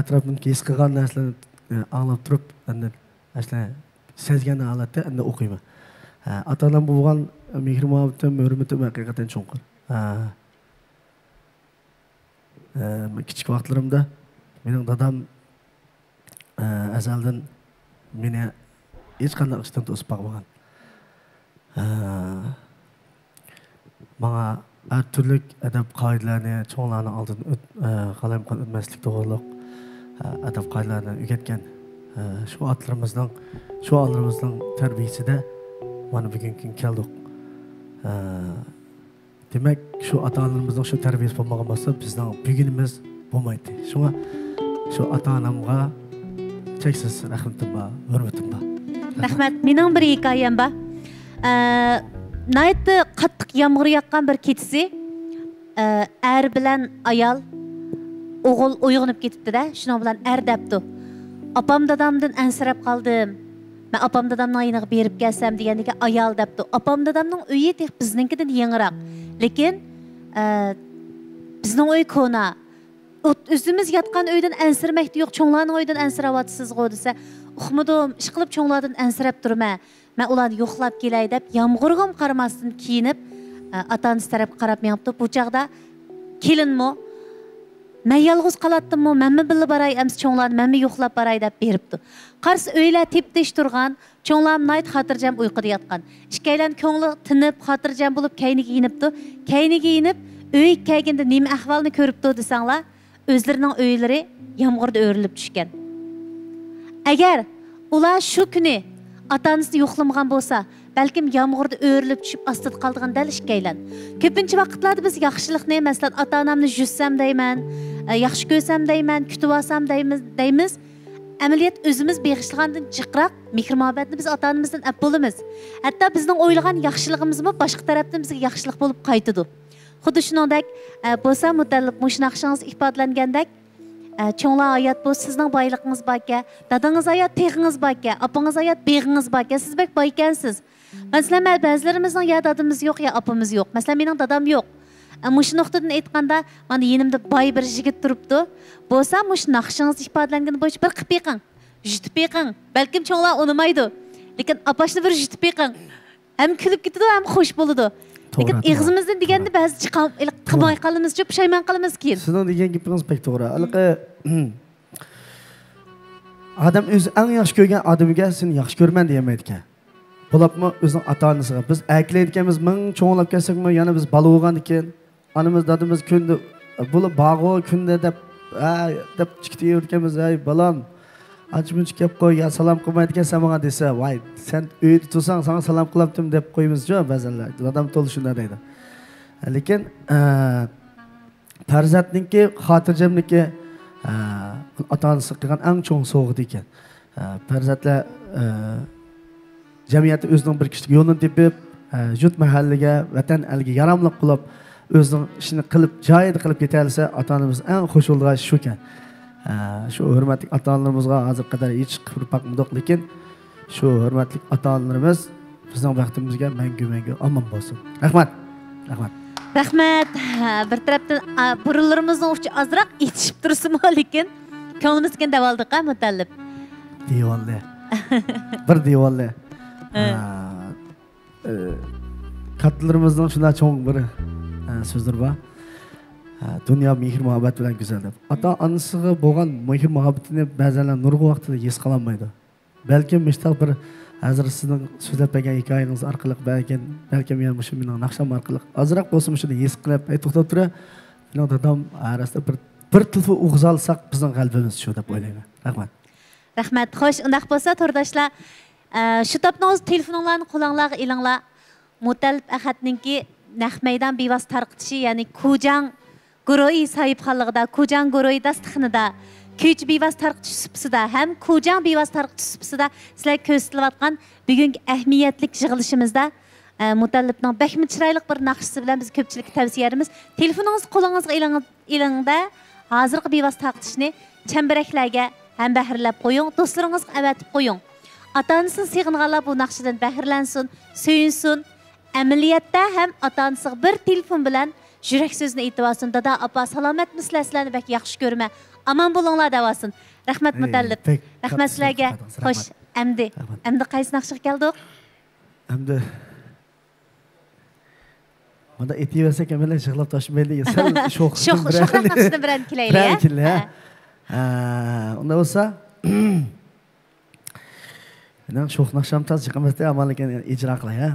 atrofimda his qilgan narsalarni anglab turib, aslan sezgan holatda o'qiyman. Ota-onam bo'lgan mehr-muhabbatim, hurmatim haqiqatan cho'nqir. Kichik vaqtlarimda mening dadam azaldan meni hech qanday ishdan to'sib boqmagan. Bana her türlü edep kayıtlarını, çoğunlarını aldın, kalem kan ötmezlik doğruluk, edep kayıtlarını üretken şu atlarımızdan, şu anlarımızdan terbiyesi de bana bugün geldik. Demek şu ata-analarımızdan şu terbiyesi olmasa bizden bugünümüz olmaydı. Şuna şu ata-anamga çeksiz rahmetim var, hürmetim var. Rahmat, mening bir hikoyam bor. Naytda qattiq yomg'ir yoqqan bir kechasi, er bilan ayol o'g'il uyg'onib ketibdi-da, shuning bilan er debdi. Opam dadamdan ansirab qoldim. Men opam dadamning uyiniga berib kelsam degandiga ayol debdi. Opam dadamning uyi tek bizninkidan yangiroq. Lekin bizning uy ko'na. O'zimiz yotgan uydan ansirmakda yo'q, cho'nglarning uyidan ansirayotsizgo desa, uxmadim, ish qilib cho'nglardan ansirab turman. Men ularni yo'qlab kelay deb, yomg'irga qaramasdan kiyinib, ota-onasi taraf qarab menibdi. Bu chaqda kelinmi? Men yolg'iz qolatdimmi? Menmi birga baray, ems cho'nglarni menmi yo'qlab baray deb beribdi. Qarsi uylar teptish turgan, cho'nglar nayt xotirjam uyquda yotgan. Ikkalan ko'ngli tinib, xotirjam bo'lib kayniga yinibdi. Kayniga yinib, uy kelganda nima ahvolni ko'ribdi desanglar, o'zlarining uylari yomg'irda o'rilib tushgan. Agar ular shu kuni ota-onasini yo'qlamagan bo'lsa, balkim yomg'irda o'rilib tushib ostida qolgan dal ikkalan. Ko'pincha vaqtlarda biz yaxshilikni, masalan, ota-onamni jussam deyman, yaxshi ko'rsam deyman, kutib olsam deymiz. Amaliyat o'zimiz beg'ishlagandan jiqroq mehr-muhabbatni biz ota-onamizdan olib bo'lamiz. Hatto bizning o'ylagan yaxshiligimizmi boshqa tarafdan bizga yaxshilik bo'lib qaytadi. Xuddi shuningdek, bo'lsa mutallib mushnaqshingiz ifodalangandek, cho'nglar hayot bu sizning boyligingiz borka, dadangiz hayot teg'ingiz borka, opangiz hayot beg'ingiz borka, siz bek boy ekansiz. Masalan, ba'zilarimizning ya dadamiz yo'q, ya opamiz yo'q. Masalan, mening dadam yo'q. Mush nuqtadan aytganda, mana yenimda boy bir yigit turibdi. Bo'lsa, mush naqshingiz ifodalangan bo'yicha bir qilib beqing. Jutib beqing. Balkim cho'nglar unamaydi. Lekin apashni bir jutib beqing. Hem kulib ketadi, hem xo'sh bo'ladi. Lekin ig'zimizdan deganda ba'zi qilmay qolamiz, pushaymon qilamiz keyin. Sizning degan gapingiz pek to'g'ri. Iliqi adam o'zi eng yaxshi ko'rgan odamiga seni yaxshi ko'rman demaydi ekan. Bo'libmi o'zining ota-onasiga biz aytlaydiganmiz ming cho'nglab kelsakmi, yana biz bola bo'lgan ekan, onamiz dadimiz kunda bo'lib bog'o kunda deb chiqtiyotganmiz, ay balam Açmış kep koy ya salam qilmaydigan sen bana desa, vay sen uyda tursang sana salam qilibdim deb qo'yimiz-ku ba'zanlar. Odam to'liq shunday deydi. Lekin farzandniki, xotirjamligi ota-onasi qilgan eng cho'ng sovg'a ekan. Farzandlar jamiyatda o'zining bir kishilik yo'lini tepib, yurt mahallaga, vatan elga yaramli qilib, o'zining ishini qilib, joyida qilib ketalsa, ota-onamiz eng xush bo'lgan shu ekan. Şu hürmetli ata-onalarımızga hazır kadar hiç kıpır bakmadık, lekin şu hürmetli ata-onalarımız bizning vaqtimizga mangu aman bo'lsin. Rahmat. Rahmat. Rahmat. Bir tarafdan burunlarimizning uchi azroq yetishib tursin-mi, lekin ko'nglimizga davoldiq ha Mutallib. Diyorlar. Bir diyorlar. Katlarımızdan şuna çoğun bir sözler var. Dünya mehr muhabbet bilan güzel deb. Ata-onasiga bo'lgan mehr muhabbatini ba'zanlar nurg'u vaqtida his qilolmaydi. Balkim mustaq bir hozir sizning so'zlab bergan hikoyangiz orqali balkim yana shu mening naqsham orqali ozroq bo'lsa shuni his qilib, to'xtab turib, mening dadam arasida bir tilfa o'g'iz olsak bizning qalbimiz shu deb o'ylayman. Rahmat. Rahmat. Xo'sh, undaq bo'lsa, to'rdoshlar, shu topningiz telefoninglarni qo'linglarga ilinglar. Mutallib Ahadninki naq maydon bevosita tarqitishi, ya'ni Kujang Guroyi sahibxonligida, Kujang Guroyi dasturxonida, kuychi bevosita tarqitish supsida ham Kujang bevosita tarqitish supsida sizlar ko'rsatilayotgan bugungi ahamiyatli yig'ilishimizda Mutallibning bakmi chiroyli bir naqshisi bilan biz ko'pchilikka tavsiyalarimiz telefoningiz qo'lingizga ilingda hozirgi bevosita tarqitishni chambaraklarga ham bahrlab qo'ying, do'stlaringizga avatib qo'ying. Ota-onasini seg'inganlar bu naqshidan bahrlansin, suyunsin. Amaliyotda ham ota-onasiga bir telefon bilan yurak so'zini aytib olsin. Dada, apa, salomatmisizlar, sizlarni bak yaxshi ko'raman. Aman bo'linglar davosin. Rahmat Mutallib. Rahmat sizlarga. Xo'sh, endi qaysi naqshga keldik? Endi mana aytaversak ham bilan yig'lab tashmaydi. Sal sho'x naqshdan bilan kelaylik. Unda bo'lsa, men sho'x naqshamdan chiqamasdan amalga ijro qilay, ha.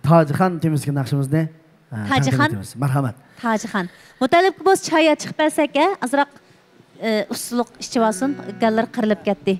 Tojixon temizki naqshimizni Tojixon. Marhamat. Tojixon. Mutallibga biz choyga chiqib bersak, azroq ustuliq ichib olsin, gallar qirilib ketdi.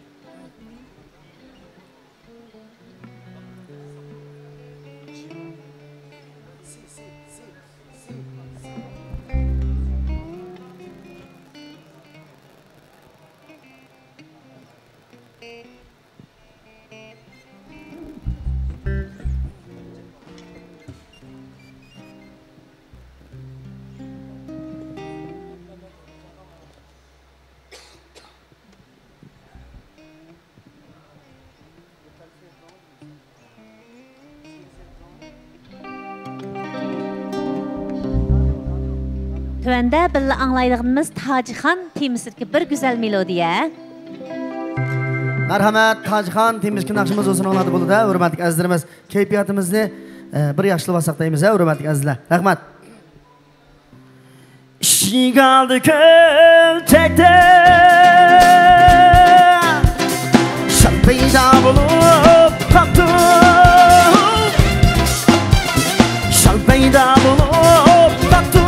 Tövəndə birlə anlaydığımız Tojixon temizdeki bir güzel melodiya. Marhamat, Tojixon temizki naqshimiz o'zini oladi bo'ladi, hurmatli azizlarimiz. Kayfiyatimizni bir yaxshilab olsak deymiz, hurmatli azizlar. Rahmat. Ishing oldi ko'lchakda shal paydo bo'lib qoldi. Shal paydo bo'lib qoldi.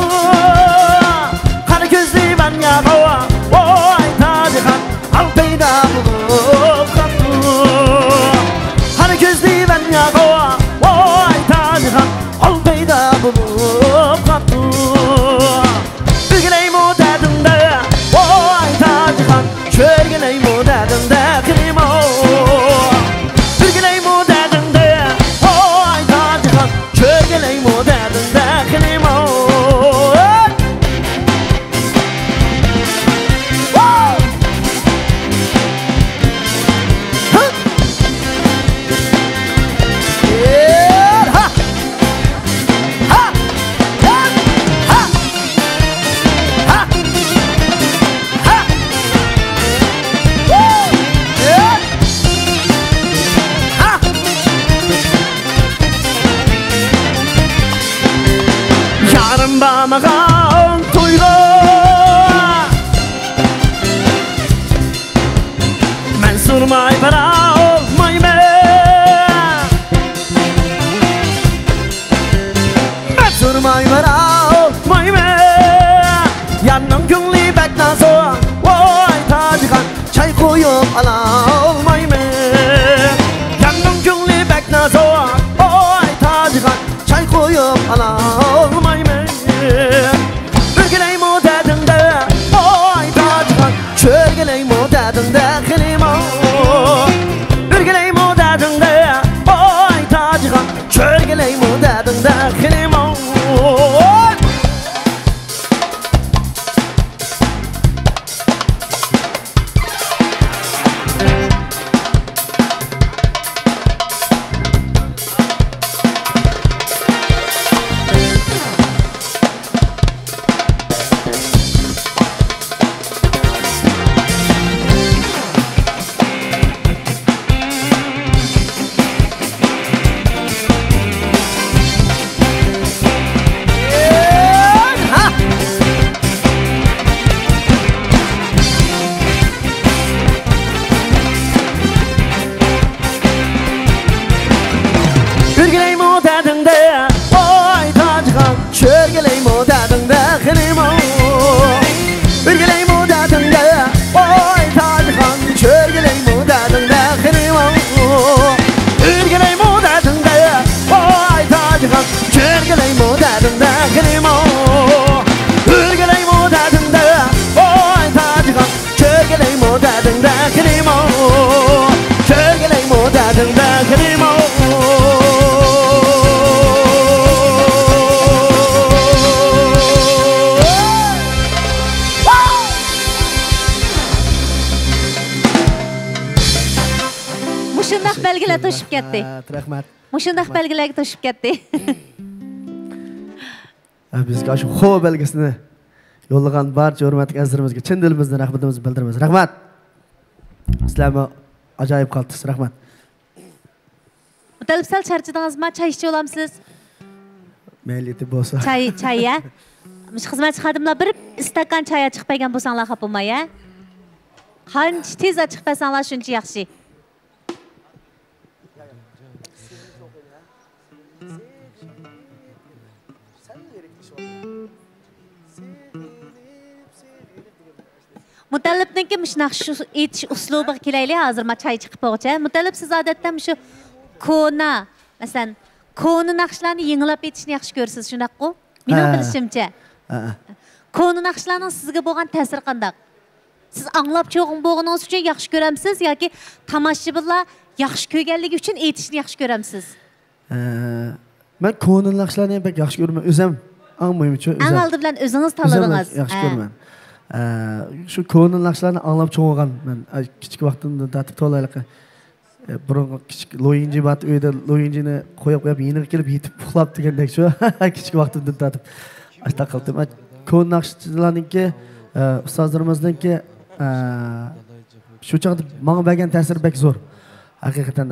Qani ko'zli man yaqova, voy Tojixon, al paydo bo'lib qoldi. Qani ko'zli man yaqova, voy Tojixon, al paydo bo'lib qoldi. Bilginay modadimda, voy Tojixon, ko'rginay modadimda qilimo. dadingda oy tajixon cho'rgilaymi dadingda xilimon Mushundaq belgilar to'shib ketdi. Rahmat. Mushundaq belgilarga to'shib ketdi. Bizga shu xo belgisini yo'llagan barcha hurmatli azizlarimizga chin dilimizdan rahmatimizni bildiramiz. Rahmat. Sizlarga ajoyib qaldingiz. Rahmat. Mutalib sal charchadingizmi? Choy ichib olamsiz? Mayli etib bo'lsa. Choy ya. Mush xizmatchi xodimlar bir istakan choy chiqmagan bo'lsanglar xafa bo'lmay, ya. Qancha tez chiqmasanglar shuncha yaxshi. Mutallibniki shunaqa shu aytish uslubiga kelaylik. Hozir men choy chiqib bo'lg'acha. Mutallib siz odatdan shu kona, masalan, kona naqshlarni yengilab aytishni yaxshi ko'rasiz, shunaqku? Mening bilishimcha. Kona naqshlarning sizga bo'lgan ta'siri qanday? Siz anglab cho'g'in bo'lganingiz uchun yaxshi ko'ramsiz yoki tomoshabinlar yaxshi ko'rganligi uchun aytishni yaxshi ko'ramsiz? Men kona naqshlarni pek yaxshi ko'raman. O'zim anglayman-chu. Ang oldi bilan o'zingiz tanladingiz. Yaxshi ko'raman. Şu konu naqshlarni anglab cho'g'gan men kichik vaqtimda tatib to'laylik. Burun kichik loyinji bat uyda loyinjini qo'yib yeniga kelib yetib uxlab degandek shu kichik vaqtimda tatib ashta qildim. Konu naqshlarniki ustozlarimizniki shu chaqda menga bergan ta'siri bek zo'r. Haqiqatan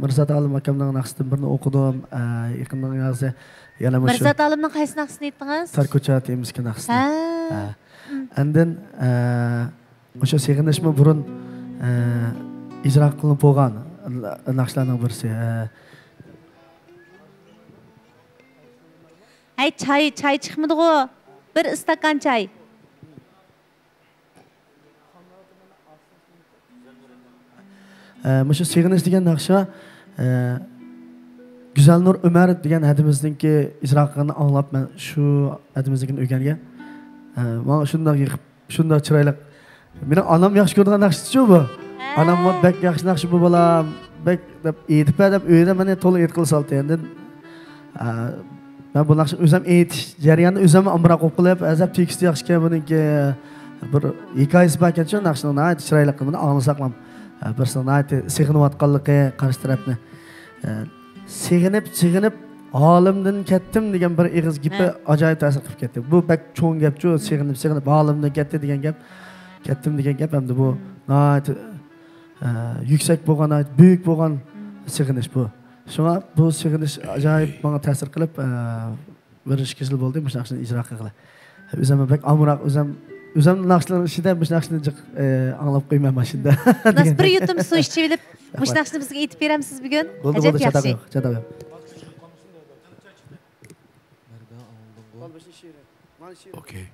Mirzat Alim akamning naqshidan birini o'qidim. Yaqindan yozsa yana shu Mirzat Alimning qaysi naqsini aytdingiz? Sarko'cha temizki naqsi. And then o'sha seg'inishmi burun ijro qilinib bo'lgan naqshlarning birisi. Hay choy chiqmadi-ku. Bir istakan choy. O'sha seg'inish degan naqsha Güzelnur Ömer degan hadimizningki ijro qilganini anglab men shu hadimiznikini o'rgangan. Mana shunday yiqib, shunday chiroyli. Mening onam yaxshi ko'rgan naqshchi bu. Onam bek yaxshi naqshi bu bolam, bek deb aytib uyda meni to'liq ayt qilib soldi. Endi men bu naqshni o'zim aytish jarayonida o'zim amroq qo'yib qilib, azab teksti yaxshi ekan buniki bir hikoyasi bor ekan-ku naqshni ayt chiroyli qilib anglasaqlam. Bir san'at sig'inayotganligi qarshi tarafni sig'inib olimdan ketdim degan bir ig'iz gapi ajoyib ta'sir qilib ketdi. Bu bak cho'ng gap-chu, sig'inib olimdan ketdi degan gap, ketdim degan gap hamda bu yuksak bo'lgan, buyuk bo'lgan sig'inish bu. Shunga bu sig'inish ajoyib menga ta'sir qilib, bir kishil bo'ldi, bu naqshni ijro qildi. O'zim bak amroq o'zim naqshlarning ichida bu naqshni anglab qo'ymayman shunda. Biz bir yutum suv ichib olib, bu naqshni bizga aytib beramsiz bugun? Ajab yaxshi. Okay.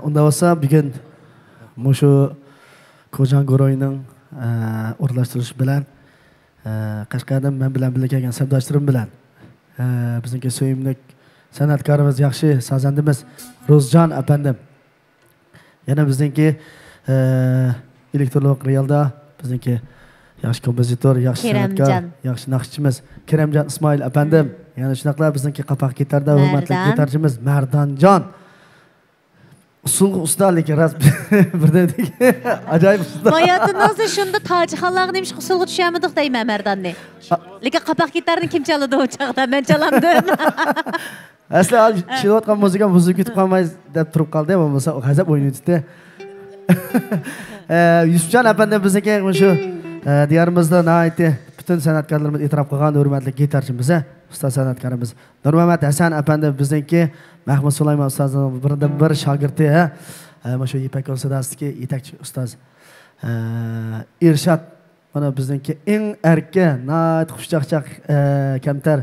Unda olsa bugün mushu Kojan Goroyning o'rlashtirishi bilan Qashqardan men bilan birga kelgan savdochilarim bilan Bizimki söyümlük sanatkarımız yaxşı sazandımız Rozcan efendim. Yana bizimki elektronik realda bizimki yaxşı kompozitor, yaxşı sanatkar, yaxşı naqshchimiz Keremcan İsmail efendim. Yani shunaqla bizimki qapak gitarda hurmatli gitarchimiz Mardanjon. Usul usta lekin ras birdedik. Acayip usta. Hayatınızda şunda Tacixanlar demiş usulga tushamidik deyman Mardanni. Lekin qapak gitarni kim chaladi o chaqda? Ben chalamdim. Asli chilayotgan muzika yutib qolmaysiz deb turib qoldi, bo'lmasa g'azab o'ynaydi. Yusufjon efendim bizniki shu diyorimizda nihoyatda bütün san'atkorlarimiz e'tirof qilgan hurmatli gitarchimiz, usta san'atkorimiz Nurmamat Hasan efendim bizniki Mahmud Sulaymon ustozning biridan bir shogirdi. Mana shu Ipak konsertidagi yetakchi ustoz Irshad mana bizniki eng erkin, nihoyat xushchaqchaq kamtar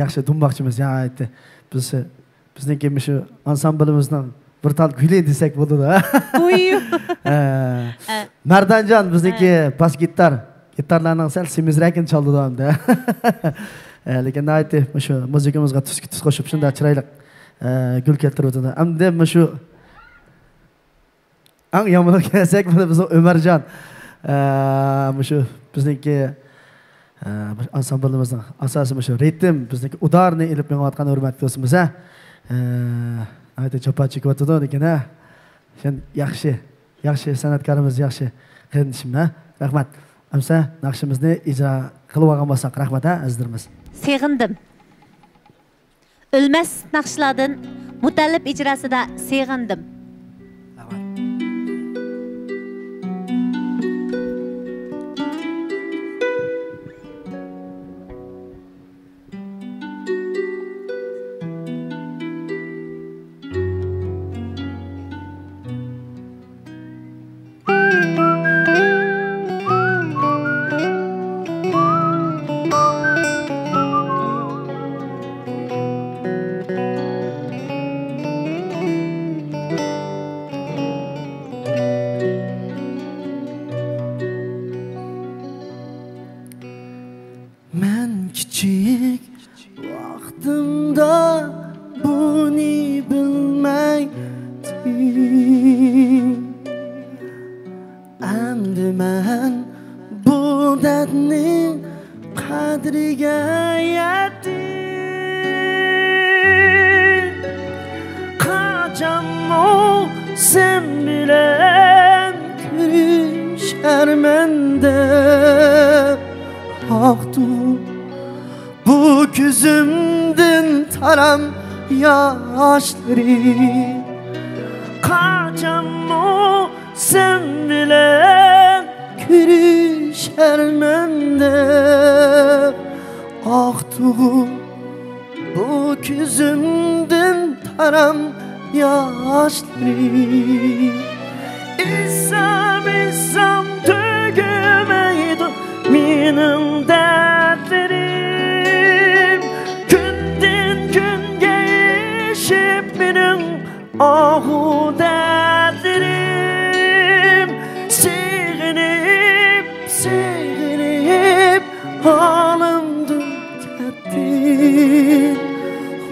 yaxshi dumboqchimiz aytdi. Bizniki shu ansamblimizning bir tal guli desak bo'ladi. Mardanjon bizniki bas gitarlarning sal semizroqini chaldi hamda. Lekin aytdi shu muzikamizga tuz qo'shib shunday chiroyli gul keltirdi. Hamda shu ang yomon kelsak mana biz Umarjon shu bizniki ansamblimizning asosi shu ritm bizniki udarni ilib menayotgan hurmatli do'stimiz. Aytdi cho'pa chekotdi lekin sen yaxshi san'atkorimiz yaxshi qilishmi? Rahmat. Amsa naqshimizni ijro qilib olgan bo'lsak rahmat azizlarimiz. Sevindim. Ölmez naqshlardan mutallib ijrosida sevindim.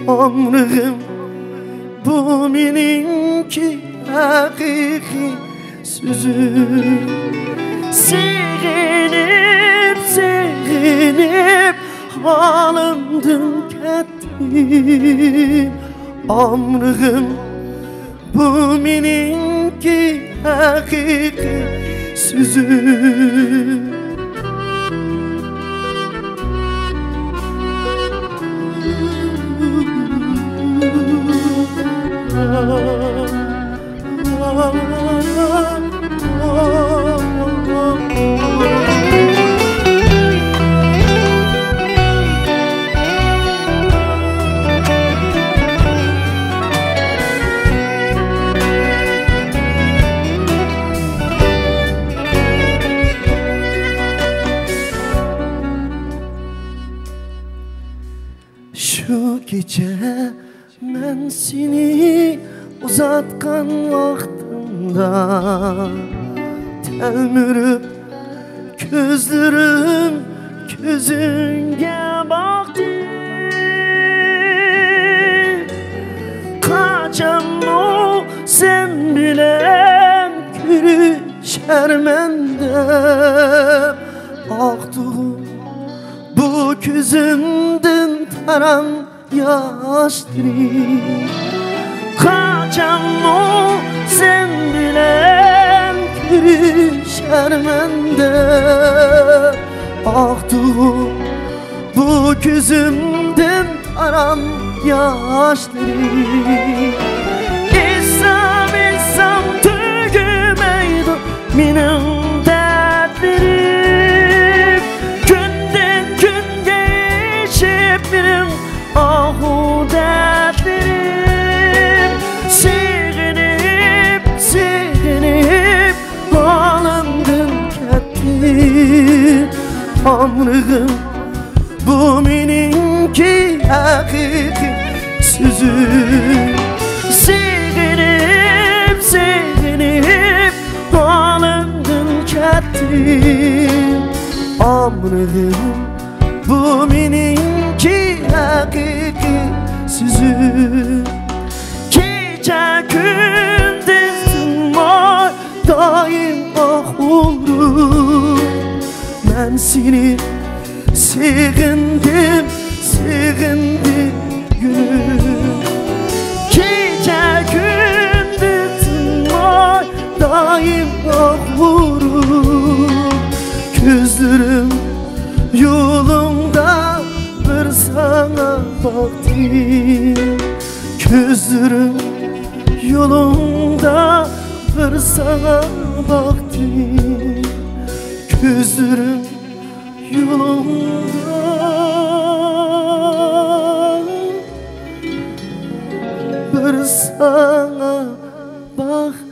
Ömrüm bu meninki hakiki sözüm. Sevinip halımdan kettim. Ömrüm bu meninki hakiki sözüm. Şu gece ben seni uzatkan vaxtında telmürüp gözlerim gözünge baktı. şərməndə Aqtuğum bu küzümdün taran yaşları Qaçam o sen bilen şərməndə Aqtuğum bu küzümdün taran yaşları İslam tügümeydi benim dertlerim Günden gün geçip benim ahu dertlerim Sığınıp sığınıp bağlandım kettim Tanrım bu benimki hakiki sözüm Sığınıp sığınıp bağlandım kettim Tanrım bu benimki hakiki sözüm Gece gündüz var daim ah olur Ben seni sığındım, sığındım gülüm Gece gündüz var daim ah vurur Gözlerim yolumda bir sana baktım Gözlerim yolumda bir sana baktım Gözlerim yolumda bir sana baktım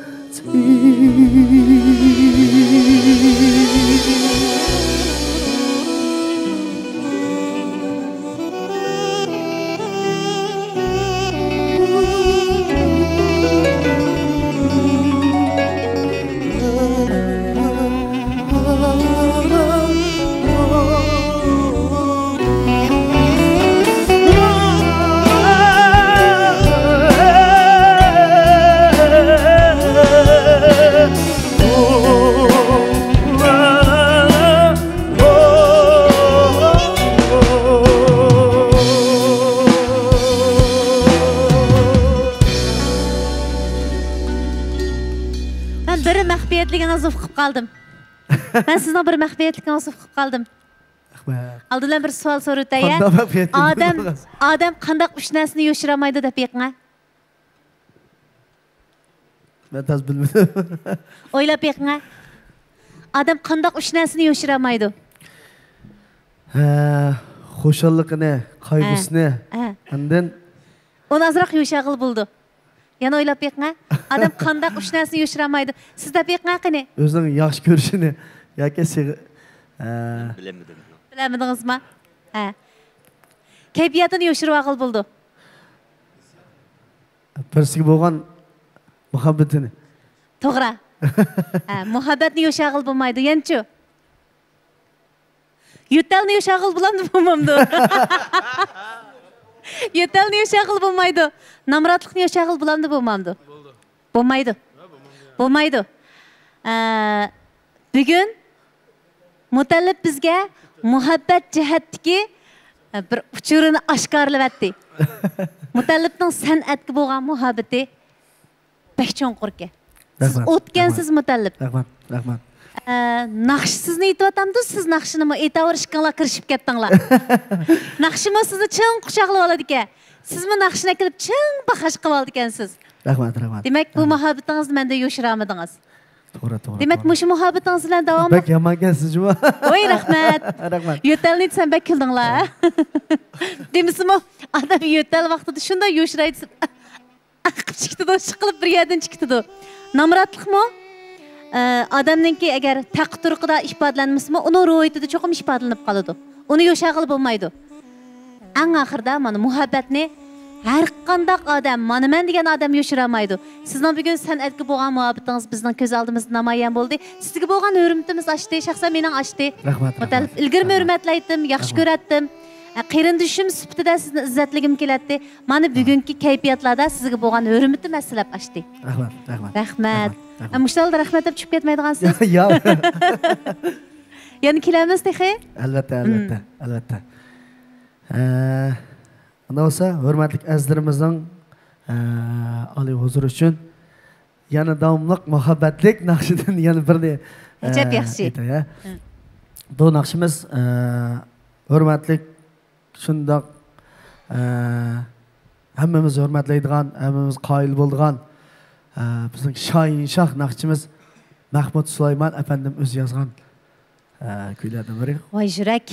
Qaldım. Ben sizden bir məxfiyyətlikdən soxub qaldım. Aldılar bir sual soru deyə. Adam qandaq üç nərsini yoşuramaydı dep yaqına. Ben tez bilmedim. Oylap yaqına. Adam qandaq üç nərsini yoşuramaydı. Xoşallıqını, qaygısını. Ondan onu azraq yoşağıl buldu. Yana oylap yaqına. Adam qandaq üç nərsini yoşuramaydı. Siz dep yaqına qani? Özünün yaxşı görüşünü yoki bilemedingizmi? Kayfiyatini yoshirib aql buldu. Birisiga bo'lgan muhabbatini. To'g'ri. Muhabbatni yosh aql bo'lmaydi, yanchu. Yo'talni yosh aql bulamdi bo'lmamdi. Yo'talni yosh aql bo'lmaydi. Namratlikni yosh aql bulamdi bo'lmamdi. Bo'lmaydi. Bo'lmaydi. Bugun Mutallib bizga muhabbat jihatdagi bir uchurini oshkorlayapti. Mutallibning san'atga bo'lgan muhabbati bek cho'nqurga. Siz o'tgansiz Mutallib. Rahmat. Naqsh sizni aytyapamdi, siz naqshinimi aytaverishganlar kirishib ketdinglar. Naqshimi sizni chin quchoqlab oladi ekan. Sizmi naqshini kelib chin bahash qilib oldi ekansiz. Rahmat. Demak, bu muhabbatingizni menda yo'shiramadingiz. To'g'ri. Demak, mushu muhabbatingiz bilan davom etib. Bek yamansizmi? Voy, rahmat. Yo'talni aytsam bek kildinglar. Demisizmi? Adam yo'tal vaqtida shunday yo'shiraydi. Aqib chiqdi, chiqilib bir yerdan chiqdi. Namratlikmi? Adamninki agar taqdirqida ifodalanmasmi, uni ro'yitida cho'qim ifodalanib qoladi. Uni yo'shag'il bo'lmaydi. Eng oxirida mana muhabbatni har qandaq odam, mana men degan odam yo'shiramaydi. Sizning bugun san'atga bo'lgan muhabbatingiz bizning ko'z oldimizda namoyon bo'ldi. Sizga bo'lgan hurmatimiz oshdi, shaxsan mening oshdi. Rahmat. Ilgirma hurmatlaydim, yaxshi ko'ratdim. Qeyrindoshim sifatida sizni izzatligim keladi. Mana bugungi kayfiyatlarda sizga bo'lgan hurmatim maslab açdı. Rahmat. Rahmat. Mushtalda rahmat deb tushib ketmaydigansiz. Yo'q. Yani kelamiz texe? Albatta. Unda olsa, hurmatli azizlarimizning oliy huzur uchun yana davomliq muhabbatlik naqshidan yana birni Ajab yaxshi. Bu naqshimiz hurmatli shundoq hammamiz hurmatlaydigan, hammamiz qoyil bo'lgan bizning shoh naqshimiz Mahmud Sulaymon afandim o'zi yozgan kuylardan biri. Voy yurak.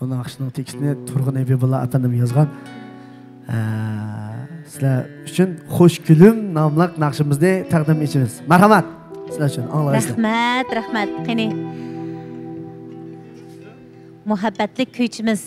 Bu naqshning tekstini Turg'un Ebibulla afandim yozgan. Sizlar uchun Xo'sh kulim nomli naqshimizni taqdim etamiz. Marhamat. Sizlar uchun anglaysizlar. Rahmat. Qani. Muhabbatli kuychimiz.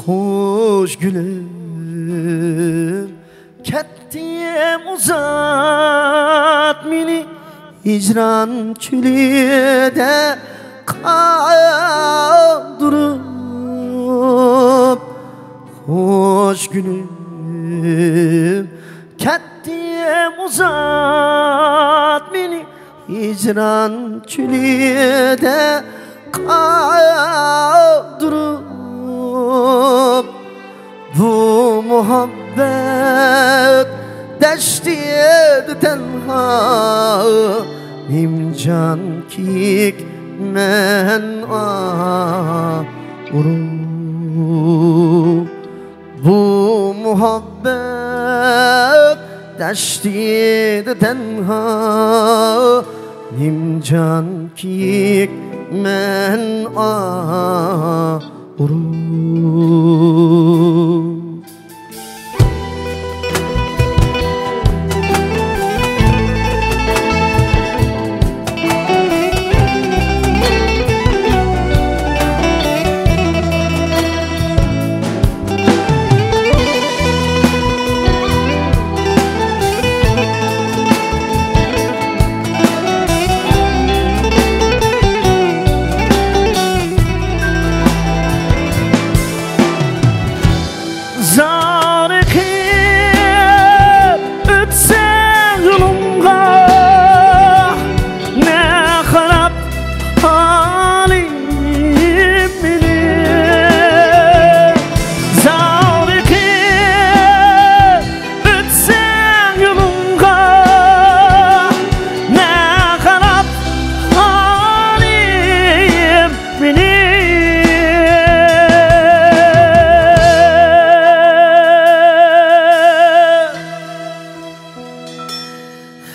Xo'sh gülüm ketdim uzat meni hicran çölüde kaldırıp Xo'sh gülüm ketdim uzat meni hicran çölüde kaldırıp bu muhabbet deştiydi tenha imcan kik men ağırım bu muhabbet deştiydi tenha imcan kik men ağırım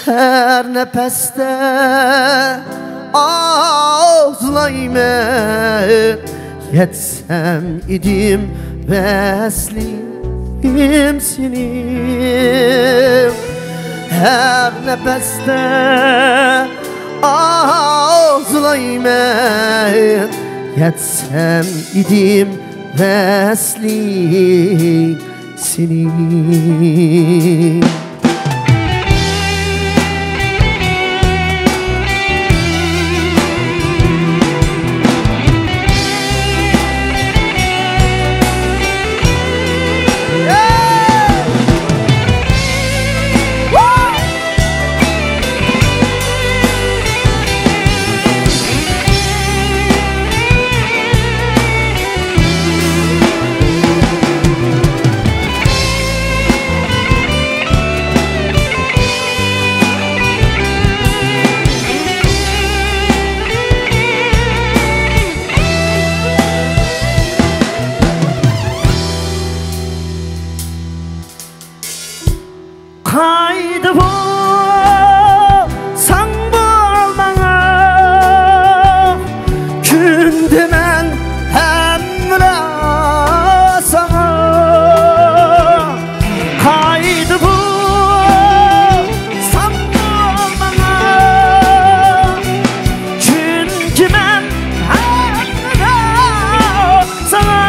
her nefeste ağlayım yetsem idim veslim seni her nefeste ağlayım yetsem idim veslim seni Qaydı bu san bolmağa Kündü men hemra sana Qaydı bu san bolmağa Çünkü men hemra sana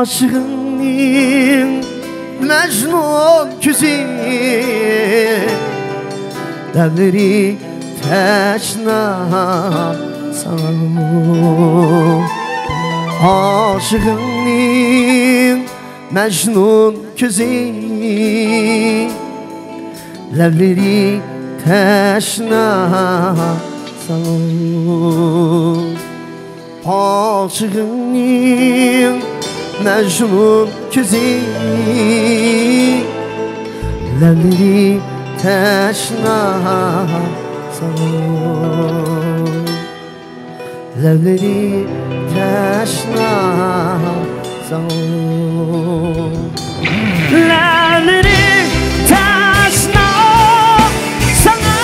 Aşığının Mecnun küzü Devleri teşna sana Aşığının Mecnun küzü Devleri teşna sana Aşığının Mecnun küzü Lemleri teşna sana Lemleri teşna sana Lemleri teşna sana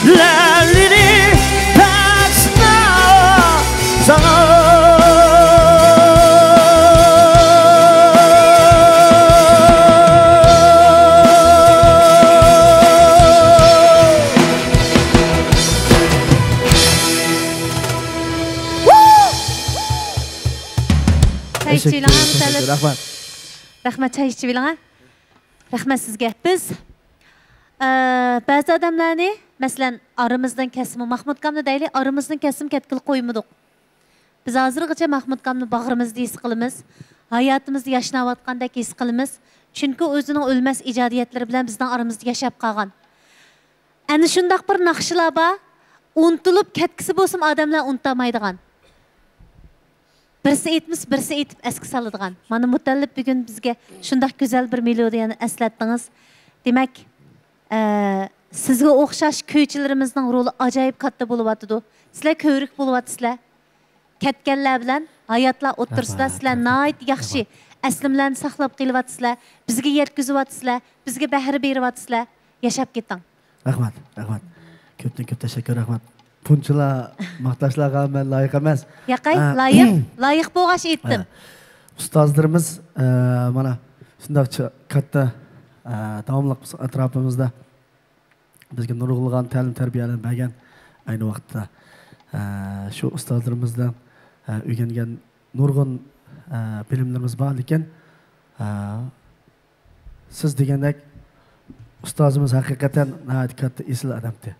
Lemleri teşna sana Rahmat. Rahmat çay içib eləngə. Rahmat sizə. Biz bəzi adamlarni, məsələn, aramızdan kəsim, Mahmud Kamni deyli, aramızdan kəsim kətkil qoymuduq. Biz hazırgıca Mahmud Kamni bağrımızda his qılımız, hayatımızda yaşanayotqandək his qılımız. Çünki özünün ölməz icadiyyətləri bilan bizdən aramızda yaşab qalğan. Әні şundaq bir naqşılar var, unutulub kətkisi bolsam adamlar unutamaydigan. Birisi etmiş, birisi etib əski salıdığan. Mana Mutallib bugün bizge şundaq güzel bir melodiyani əsləttiniz. Demək, sizge oxşaş köyçilərimizin rolu acayip katta buluvatıdı. Sizler köyrük buluvatısızlar. Ketkenler bilen hayatlar otursuzlar. Sizler nait yaxşı əslimlərini saxlab qılıvatısızlar. Bizge yetküzüvatısızlar. Bizge bəhri berivatısızlar. Yaşap gittin. Rahmat, rahmat. Köp teşekkür rahmat. Punçula, maqtaşlarga men layık emas. Yaqay, layık boğaş ettim. Ustazlarımız mana shundoq katta davomliq atrofimizda bizga nurg'ulg'an ta'lim tarbiyani bergan ayni vaqtda shu ustozlarimizdan o'rgangan nurg'un bilimlarimiz bor, lekin siz degandek ustozimiz haqiqatan nihoyat katta esil odamdi.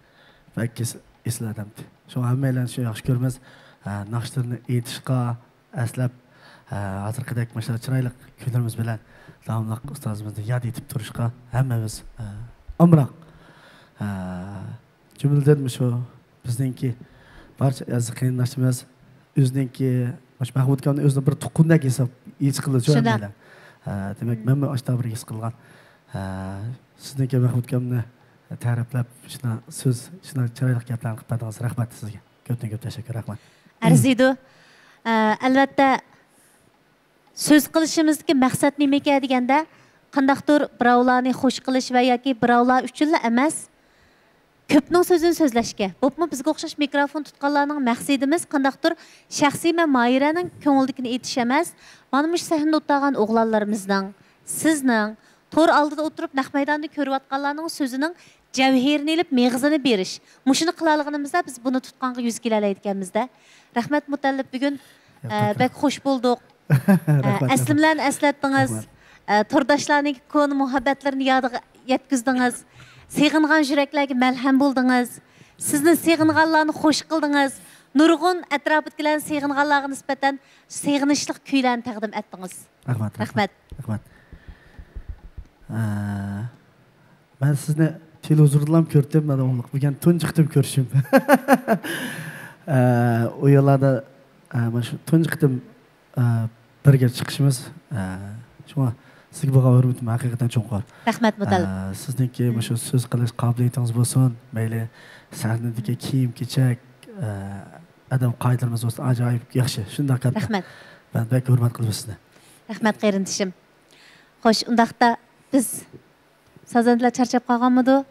Esli adamdi. Şu hammaylarni shu yaxshi ko'ramiz. Naqshlarni aytishga, aslab hozirgidek mana chiroyli kuylarimiz bilan davomli ustozimizni yod etib turishga hammamiz omroq. Jumladan shu bizningki barcha aziz qarindoshlarimiz o'ziningki Mahmud Kamni o'zini bir tuqqundek hisob his qildi shu hammaylar. Demak, men ashta bir his qilgan. Sizningki Mahmud Kamni ta'riflab shuna so'z, shuna chiroyli gaplarni qilib berdingiz. Rahmat sizga. Ko'p tashakkur, rahmat. Arziydi. Albatta so'z qilishimizdagi maqsad nima ekan deganda, qandaqdir birovlarni xush qilish va yoki birovlar uchunla emas, ko'pning so'zini so'zlashga. Bo'pmi bizga o'xshash mikrofon tutganlarning maqsadimiz qandaqdir shaxsiy va Mayraning ko'ngildagini aytish emas, mana shu sahnada o'tirgan o'g'lonlarimizning, sizning to'r oldida o'tirib naq maydonda ko'rayotganlarning so'zining javhirini ilib meg'zini berish. Mushuni qilaligimizda biz buni tutqanga yuz kelalayotganmizda. Rahmat Mutallib, bugun bek xush bo'ldik. Aslimlarni eslatdingiz. Turdashlarning ko'ni muhabbatlarini yodiga yetkizdingiz. Seg'ingan yuraklarga malham bo'ldingiz. Sizni seg'inganlarni xush qildingiz. nurg'un atrofidagilarni seg'inganlarga nisbatan seg'inishli kuylarni taqdim etdingiz. Rahmat. Ben sizni televizordan gördüm, ben onluk bugün tunç kıtım görüşüm. O yıllarda tunç kıtım birge çıkışımız. Şuna sizge bağa hürmetim hakikaten çok var. Rahmat Mutallib. Sizniki şu söz qilish qobiliyatınız bo'lsin, mayli sahnadagi kiyim kechak, adam qoidalarimiz bo'lsin, ajoyib yaxshi. Shunday katta. Rahmat. Ben bek hurmat qilib sizni. Rahmat qayrindishim. Xo'sh, undaqda biz sazandilar charchab qolganmidi?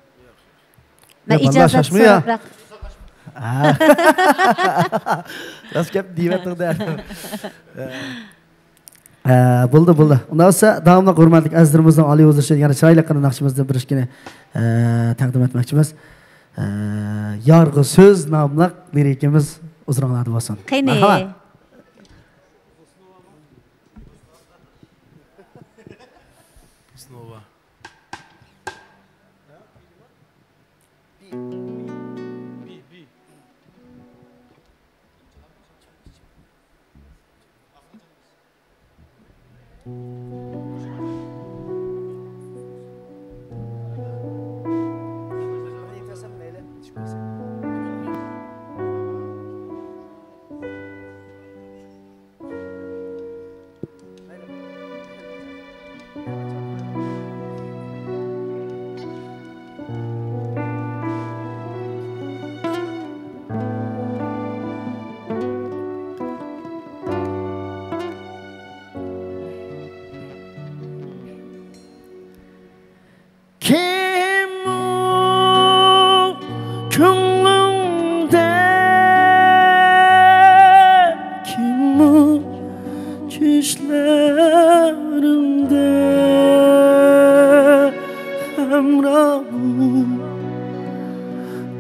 Men ijozat so'rab. Ras gap deyapti-da. Bo'ldi. Undan olsa davomli hurmatli azizlarimizdan oliy o'zilishi yana chiroyli qilib naqshimizni birishgina taqdim etmoqchimiz. Yargı söz namlıq lirikimiz uzunlandı bo'lsin. Qani. Снова.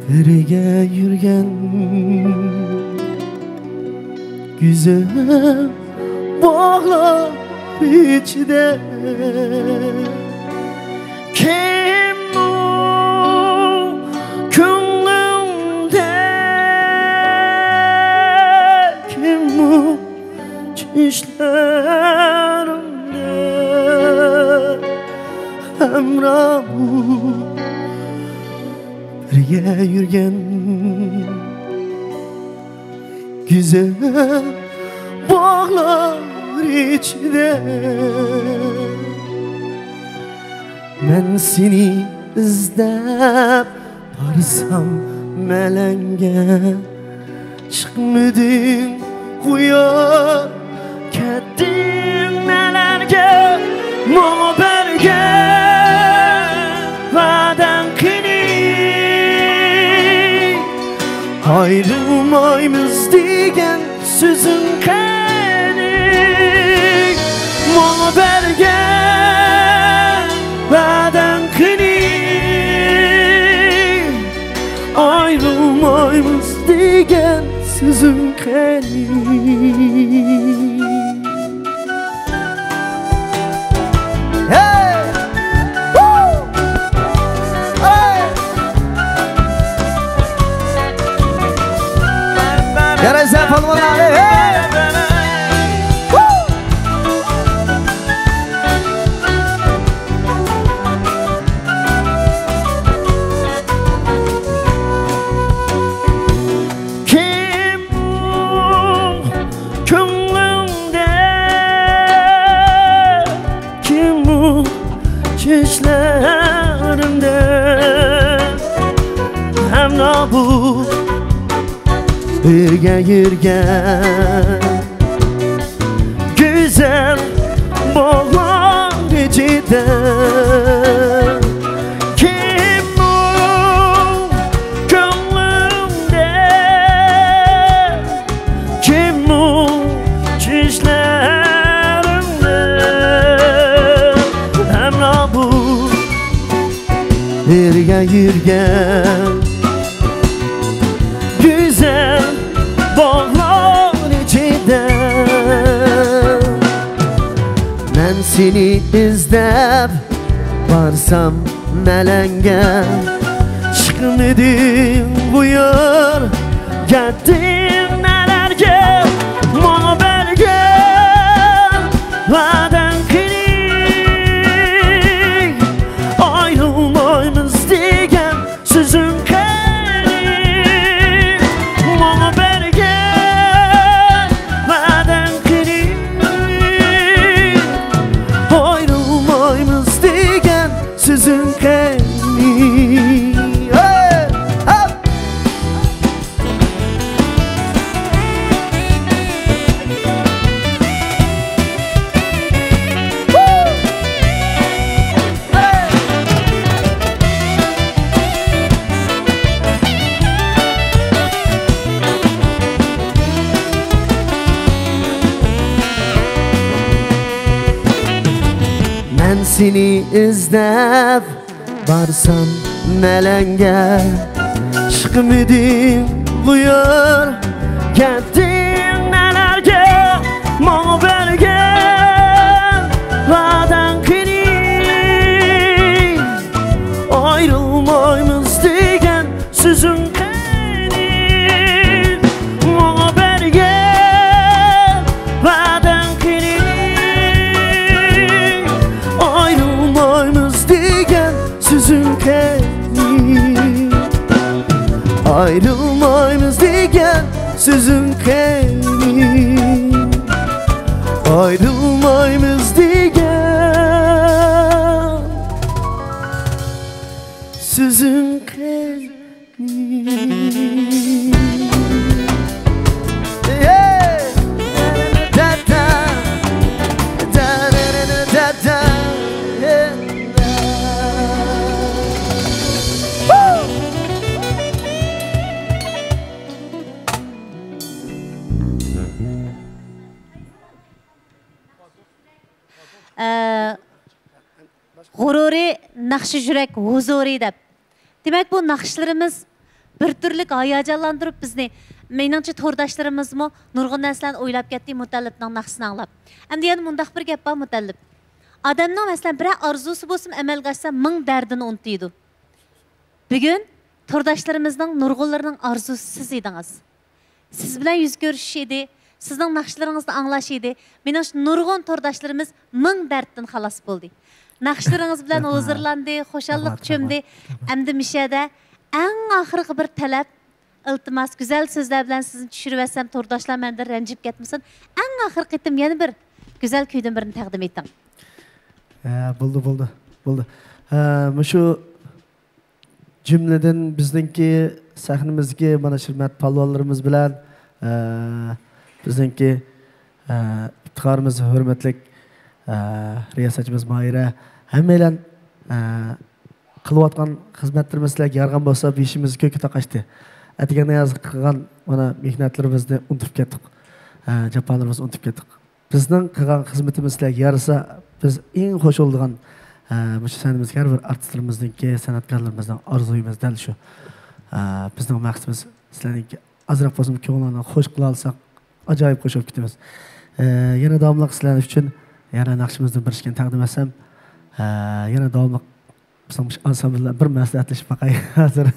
Birge yürgen güzel bağlar içinde kim o könlümde kim o çişlerimde emrahım birge yürgen güzel bağlar içinde ben seni izlep varsam melenge çıkmadın uyar kettin nelerge muhaberge vaden kini ayrılmayız diyen sözün keni muhaberge vaden kini ayrılmayız diyen sözün keni hey woo hey yarasa palmalar hey çişlerimde hem nabu birge yürgen güzel bağlar içinde kim o gönlümde kim o çişlerimde hem nabu birge yürgen güzel bağlar içinde ben seni izlep varsam melenge çıkmadın bu yer gittin seni izlab barsam nelenge chiqmiding buyur ketding nelerge manga bergen va'dan qilib ayrılmaymiz degan so'zing qani manga bergen va'dan qilib ayrılmaymiz degan so'zing qani ayrılmaymiz degan so'zing qani ayrılmaymiz degan so'zing qani Gururi, nakşı yürek, huzuri deb. Demek bu nakşlarımız bir türlük hayacanlandırıp bizni. Menimce tordaşlarımız mı nurgun neslen oylap getdi Mutallibning nakşını anlap. Endi yana mundaq bir gap var Mutallib. Adamning mesela bir arzusu bo'lsin amalga oshsa ming dardini unutuydu. Bugün tordaşlarımızning nurg'unlarning arzusi siz edingiz. Siz bilan yuz ko'rishish edi. Sizning nakşlaringizni anglash edi. Mening nurg'un tordaşlarımız ming darddan xalos bo'ldi. Nakşlarınız bilen huzurlandı, hoşallık çömdü. Endi mişede en ahırkı bir talep, iltimas, güzel sözler bilen sizin düşürüversem, tordaşlar menden rencip getmesin. En ahırkı ettim yeni bir güzel küydün birini takdim ettim. Buldu. Şu cümleden bizdeki sahnimizki, bana şirmet palvallarımız bilen, bizdeki iftiharımız, hürmetlik, riyasatçımız Mahire hammalar qilayotgan xizmatlarimizlarga yarg'an bo'lsa beshimiz ko'kka taqashdi. Atiganda yozib qilgan mana mehnatlarimizni unutib ketdik. Japonlarimizni unutib ketdik. Bizning qilgan xizmatimizlarga yarasa biz eng xush bo'lgan bu sanamizga har bir artistlarimizningki, san'atkorlarimizning orzuyimiz dal shu. Bizning maqsadimiz sizlarningki azroq bo'lsin ko'ngillarni xush qila olsak ajoyib qo'shib ketamiz. Yana davomli sizlar uchun yana naqshimizni birishgan taqdim etsam, yana davomli bizning ansambl bir maslahatlashib baqay hozir.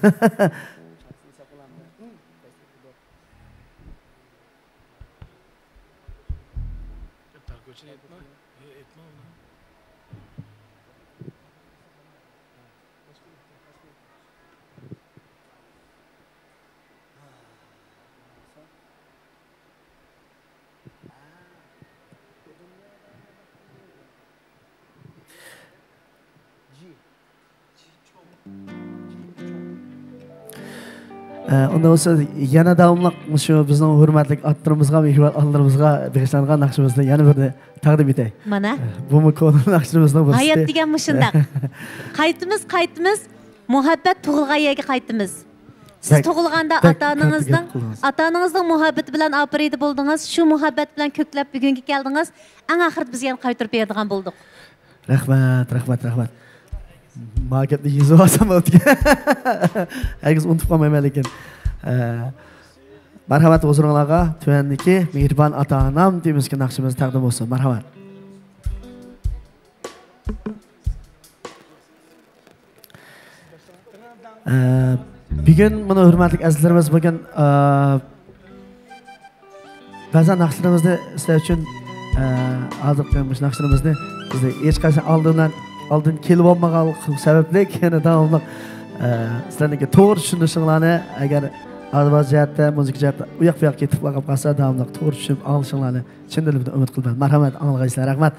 Ondan sonra yana davomli şu bizning hurmatli atlarımızga, mehmonlarımızga bag'ishlangan naqshimizni yana bir taqdim etay. Mana. Bu mukonun naqshimizning birisi. Hayat degan mushundaq. Qaytimiz muhabbat tug'ilgan yerga qaytimiz. Siz tug'ilganda ota-onangizning muhabbati bilan operida bo'ldingiz, shu muhabbat bilan ko'klab bugunga keldingiz. Eng oxirida bizga qaytarib beradigan bo'ldik. Rahmat. Marketni yezib olsam o'tgan. Herkes unutib qolmayman lekin. Marhamat o'zingizlarga tuvanniki mehribon ota-onam deymizki naqshimiz taqdim bo'lsin. Marhamat. Bugün buni hurmatli azizlarimiz bugün ba'zan naqshlarimizni sizlar uchun hozir qilmish naqshlarimizni bizda hech qachon oldin kelib olmagan sababli yana davomli sizlarga to'g'ri tushunishinglarni agar ovoz jihatda, muzika jihatda u yoq bu yoqqa ketib qolsa davomli to'g'ri tushunib olishinglarni chin dilimdan umid qilaman. Marhamat, anglag'aysizlar, rahmat.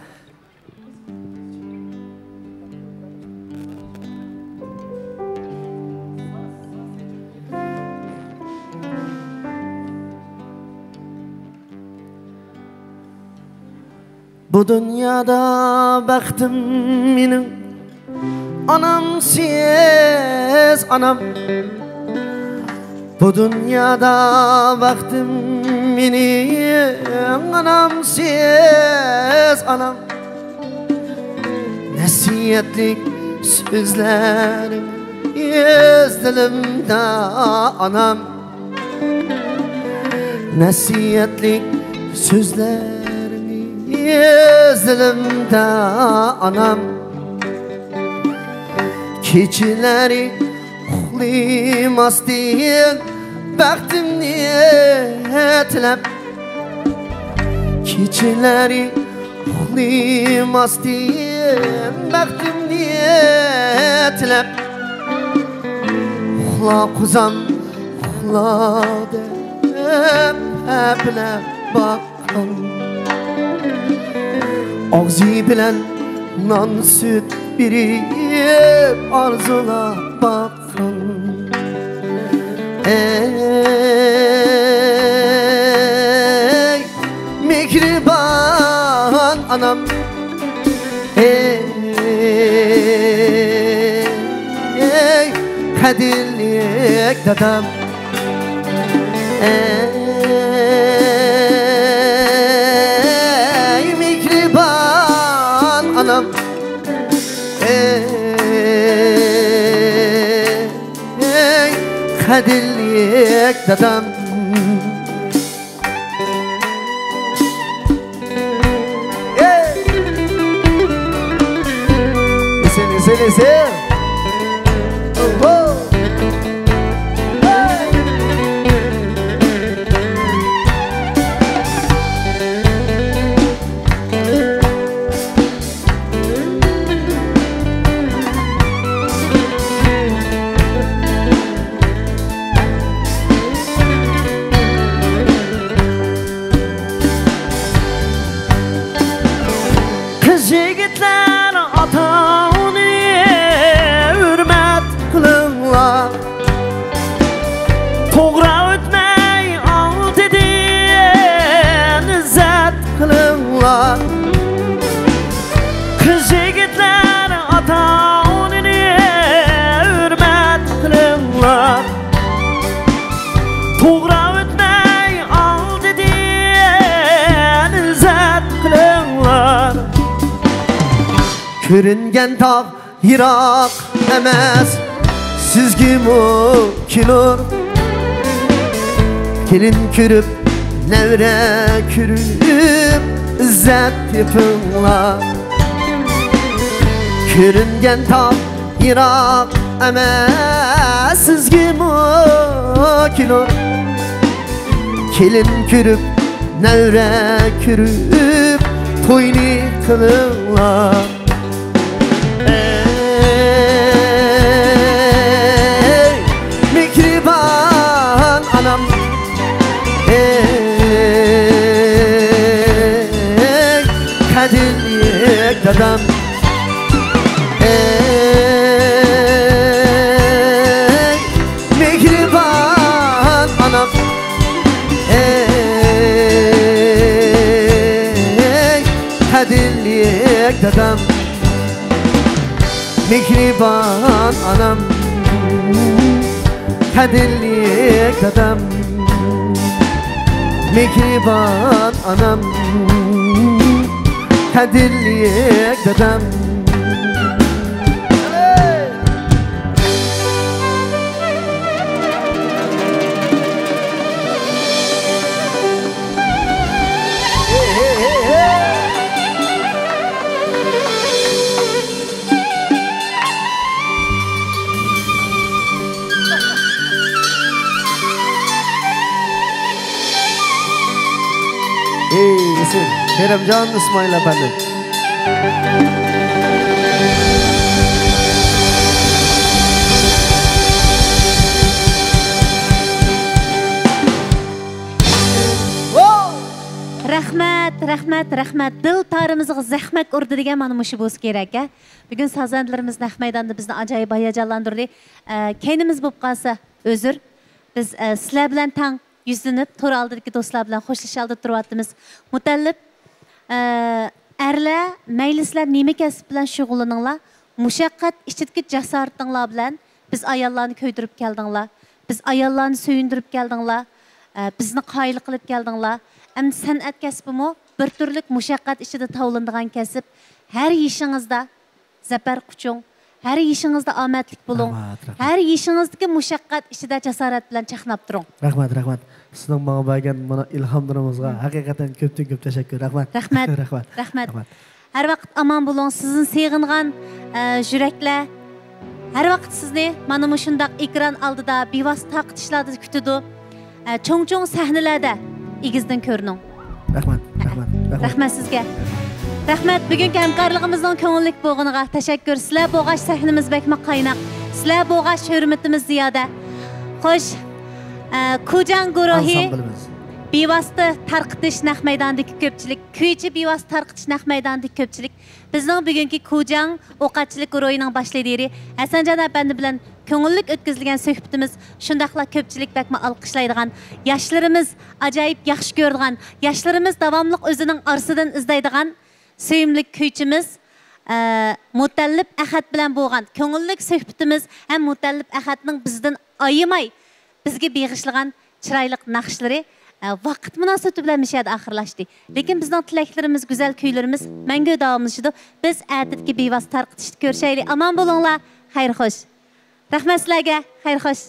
Bu dünyada baktım benim anamsiz anam. Bu dünyada baktım benim anamsiz anam. Ne Nesiyetlik sözlerim Yüz dilimde anam Nesiyetlik sözlerimi Yüz dilimde anam Keçileri uxlaymas deyin Bəxtimni etlep Keçileri uxlaymas deyin Bəxtimni etlep Uxla kuzam uxla dem Həplə bakın Ağzı bilen nan süt biriyip arzula bakın Ey mihriban anam Ey kadirlik dadam Ey mihriban anam Ey kadirlik dadam Listen oh, oh. Kız yigitler ata-onu hürmet kılınlar Toğra ötmey alt edin izzet kılınlar Kız yigitler ata-onu hürmet kılınlar Toğra ötmey alt edin izzet kılınlar Körüngen tağ yirak emez Sizgi mukilur Kelin kürüp nevre kürüp İzzet yapınlar Körüngen tağ yirak emez Sizgi mukilur Kelin kürüp nevre kürüp Toyni kılınlar anam Ey kadirlik dadam Ey mihriban anam Ey kadirlik dadam Mihriban anam Kadirlik dadam Mihriban anam Kadirlik dadam Listen, Kerimcan İsmail Efendi. Rahmat. Dil tarımızga zahmet urdu degan mana mushu bo'lsa kerak. Bugun sazandlarimiz naq maydonda bizni ajoyib hayajonlantirdi. Keynimiz bo'lib qolsa özür. Biz sizlar bilan tang yüzlenip to'r oldidagi do'stlar bilan xo'shlashib turyapmiz. Mutallib erlar mayli sizlar nima kasb bilan shug'ullaninglar, mushaqqat ichidagi jasoratinglar bilan biz ayollarni ko'ydirib keldinglar. Biz ayollarni suyundirib keldinglar. Bizni qoyil qilib keldinglar. Endi san'at kasbimi bir turlik mushaqqat ichida tavlanadigan kasb. Har ishingizda zafar quchung. Her işinizde omadlik bulun. Her işinizdeki muşaqqat içinde cesaret bilen çaqnap turun. Rahmat, rahmat. Sizning menga bergan mana ilhomlaringizga haqiqatan ko'p tashakkur. Rahmat. Rahmat. Rahmat. Her vaqt aman bulun. Sizin sığıngan yürekler her vaqt sizni mana mushundaq ekran aldida bevosita taqitishlarda kutidi. Cho'ng-cho'ng sahnalarda igizdan ko'rining. Rahmat. Rahmat sizga. Rahmat, bugungi hamkorligimizning ko'ngillik bo'lganiga tashakkur. Sizlar bo'lg'ash sahnamiz bakma qaynaq. Sizlar bo'lg'ash hurmatimiz ziyoda. Xo'sh, Kujang guruhi bevosita tarqitish naq maydonidagi ko'pchilik, kuychi bevosita tarqitish naq maydonidagi ko'pchilik. Bizning bugungi Kujang o'qatchilik guruhining boshlig'i Hasanjon apandi bilan ko'ngillik o'tkazilgan suhbatimiz shundaqla ko'pchilik bakma alqishlaydigan, yoshlarimiz ajoyib yaxshi ko'radigan, yoshlarimiz davomli o'zining orsidan izlaydigan sevimli kuychimiz Mutallib Ahad bilan bo'lgan ko'ngillik suhbatimiz ham Mutallib Ahadning bizdan ayimay bizga beg'ishlagan chiroyli naqshlari vaqt munosabati bilan mishada oxirlashdi. Lekin bizning tilaklarimiz, go'zal kuylarimiz mangu davomlashadi. Biz atidagi bevosita tarqitishni ko'rishaylik. Aman bo'linglar, xayr xo'sh. Rahmat sizlarga, xayr xo'sh.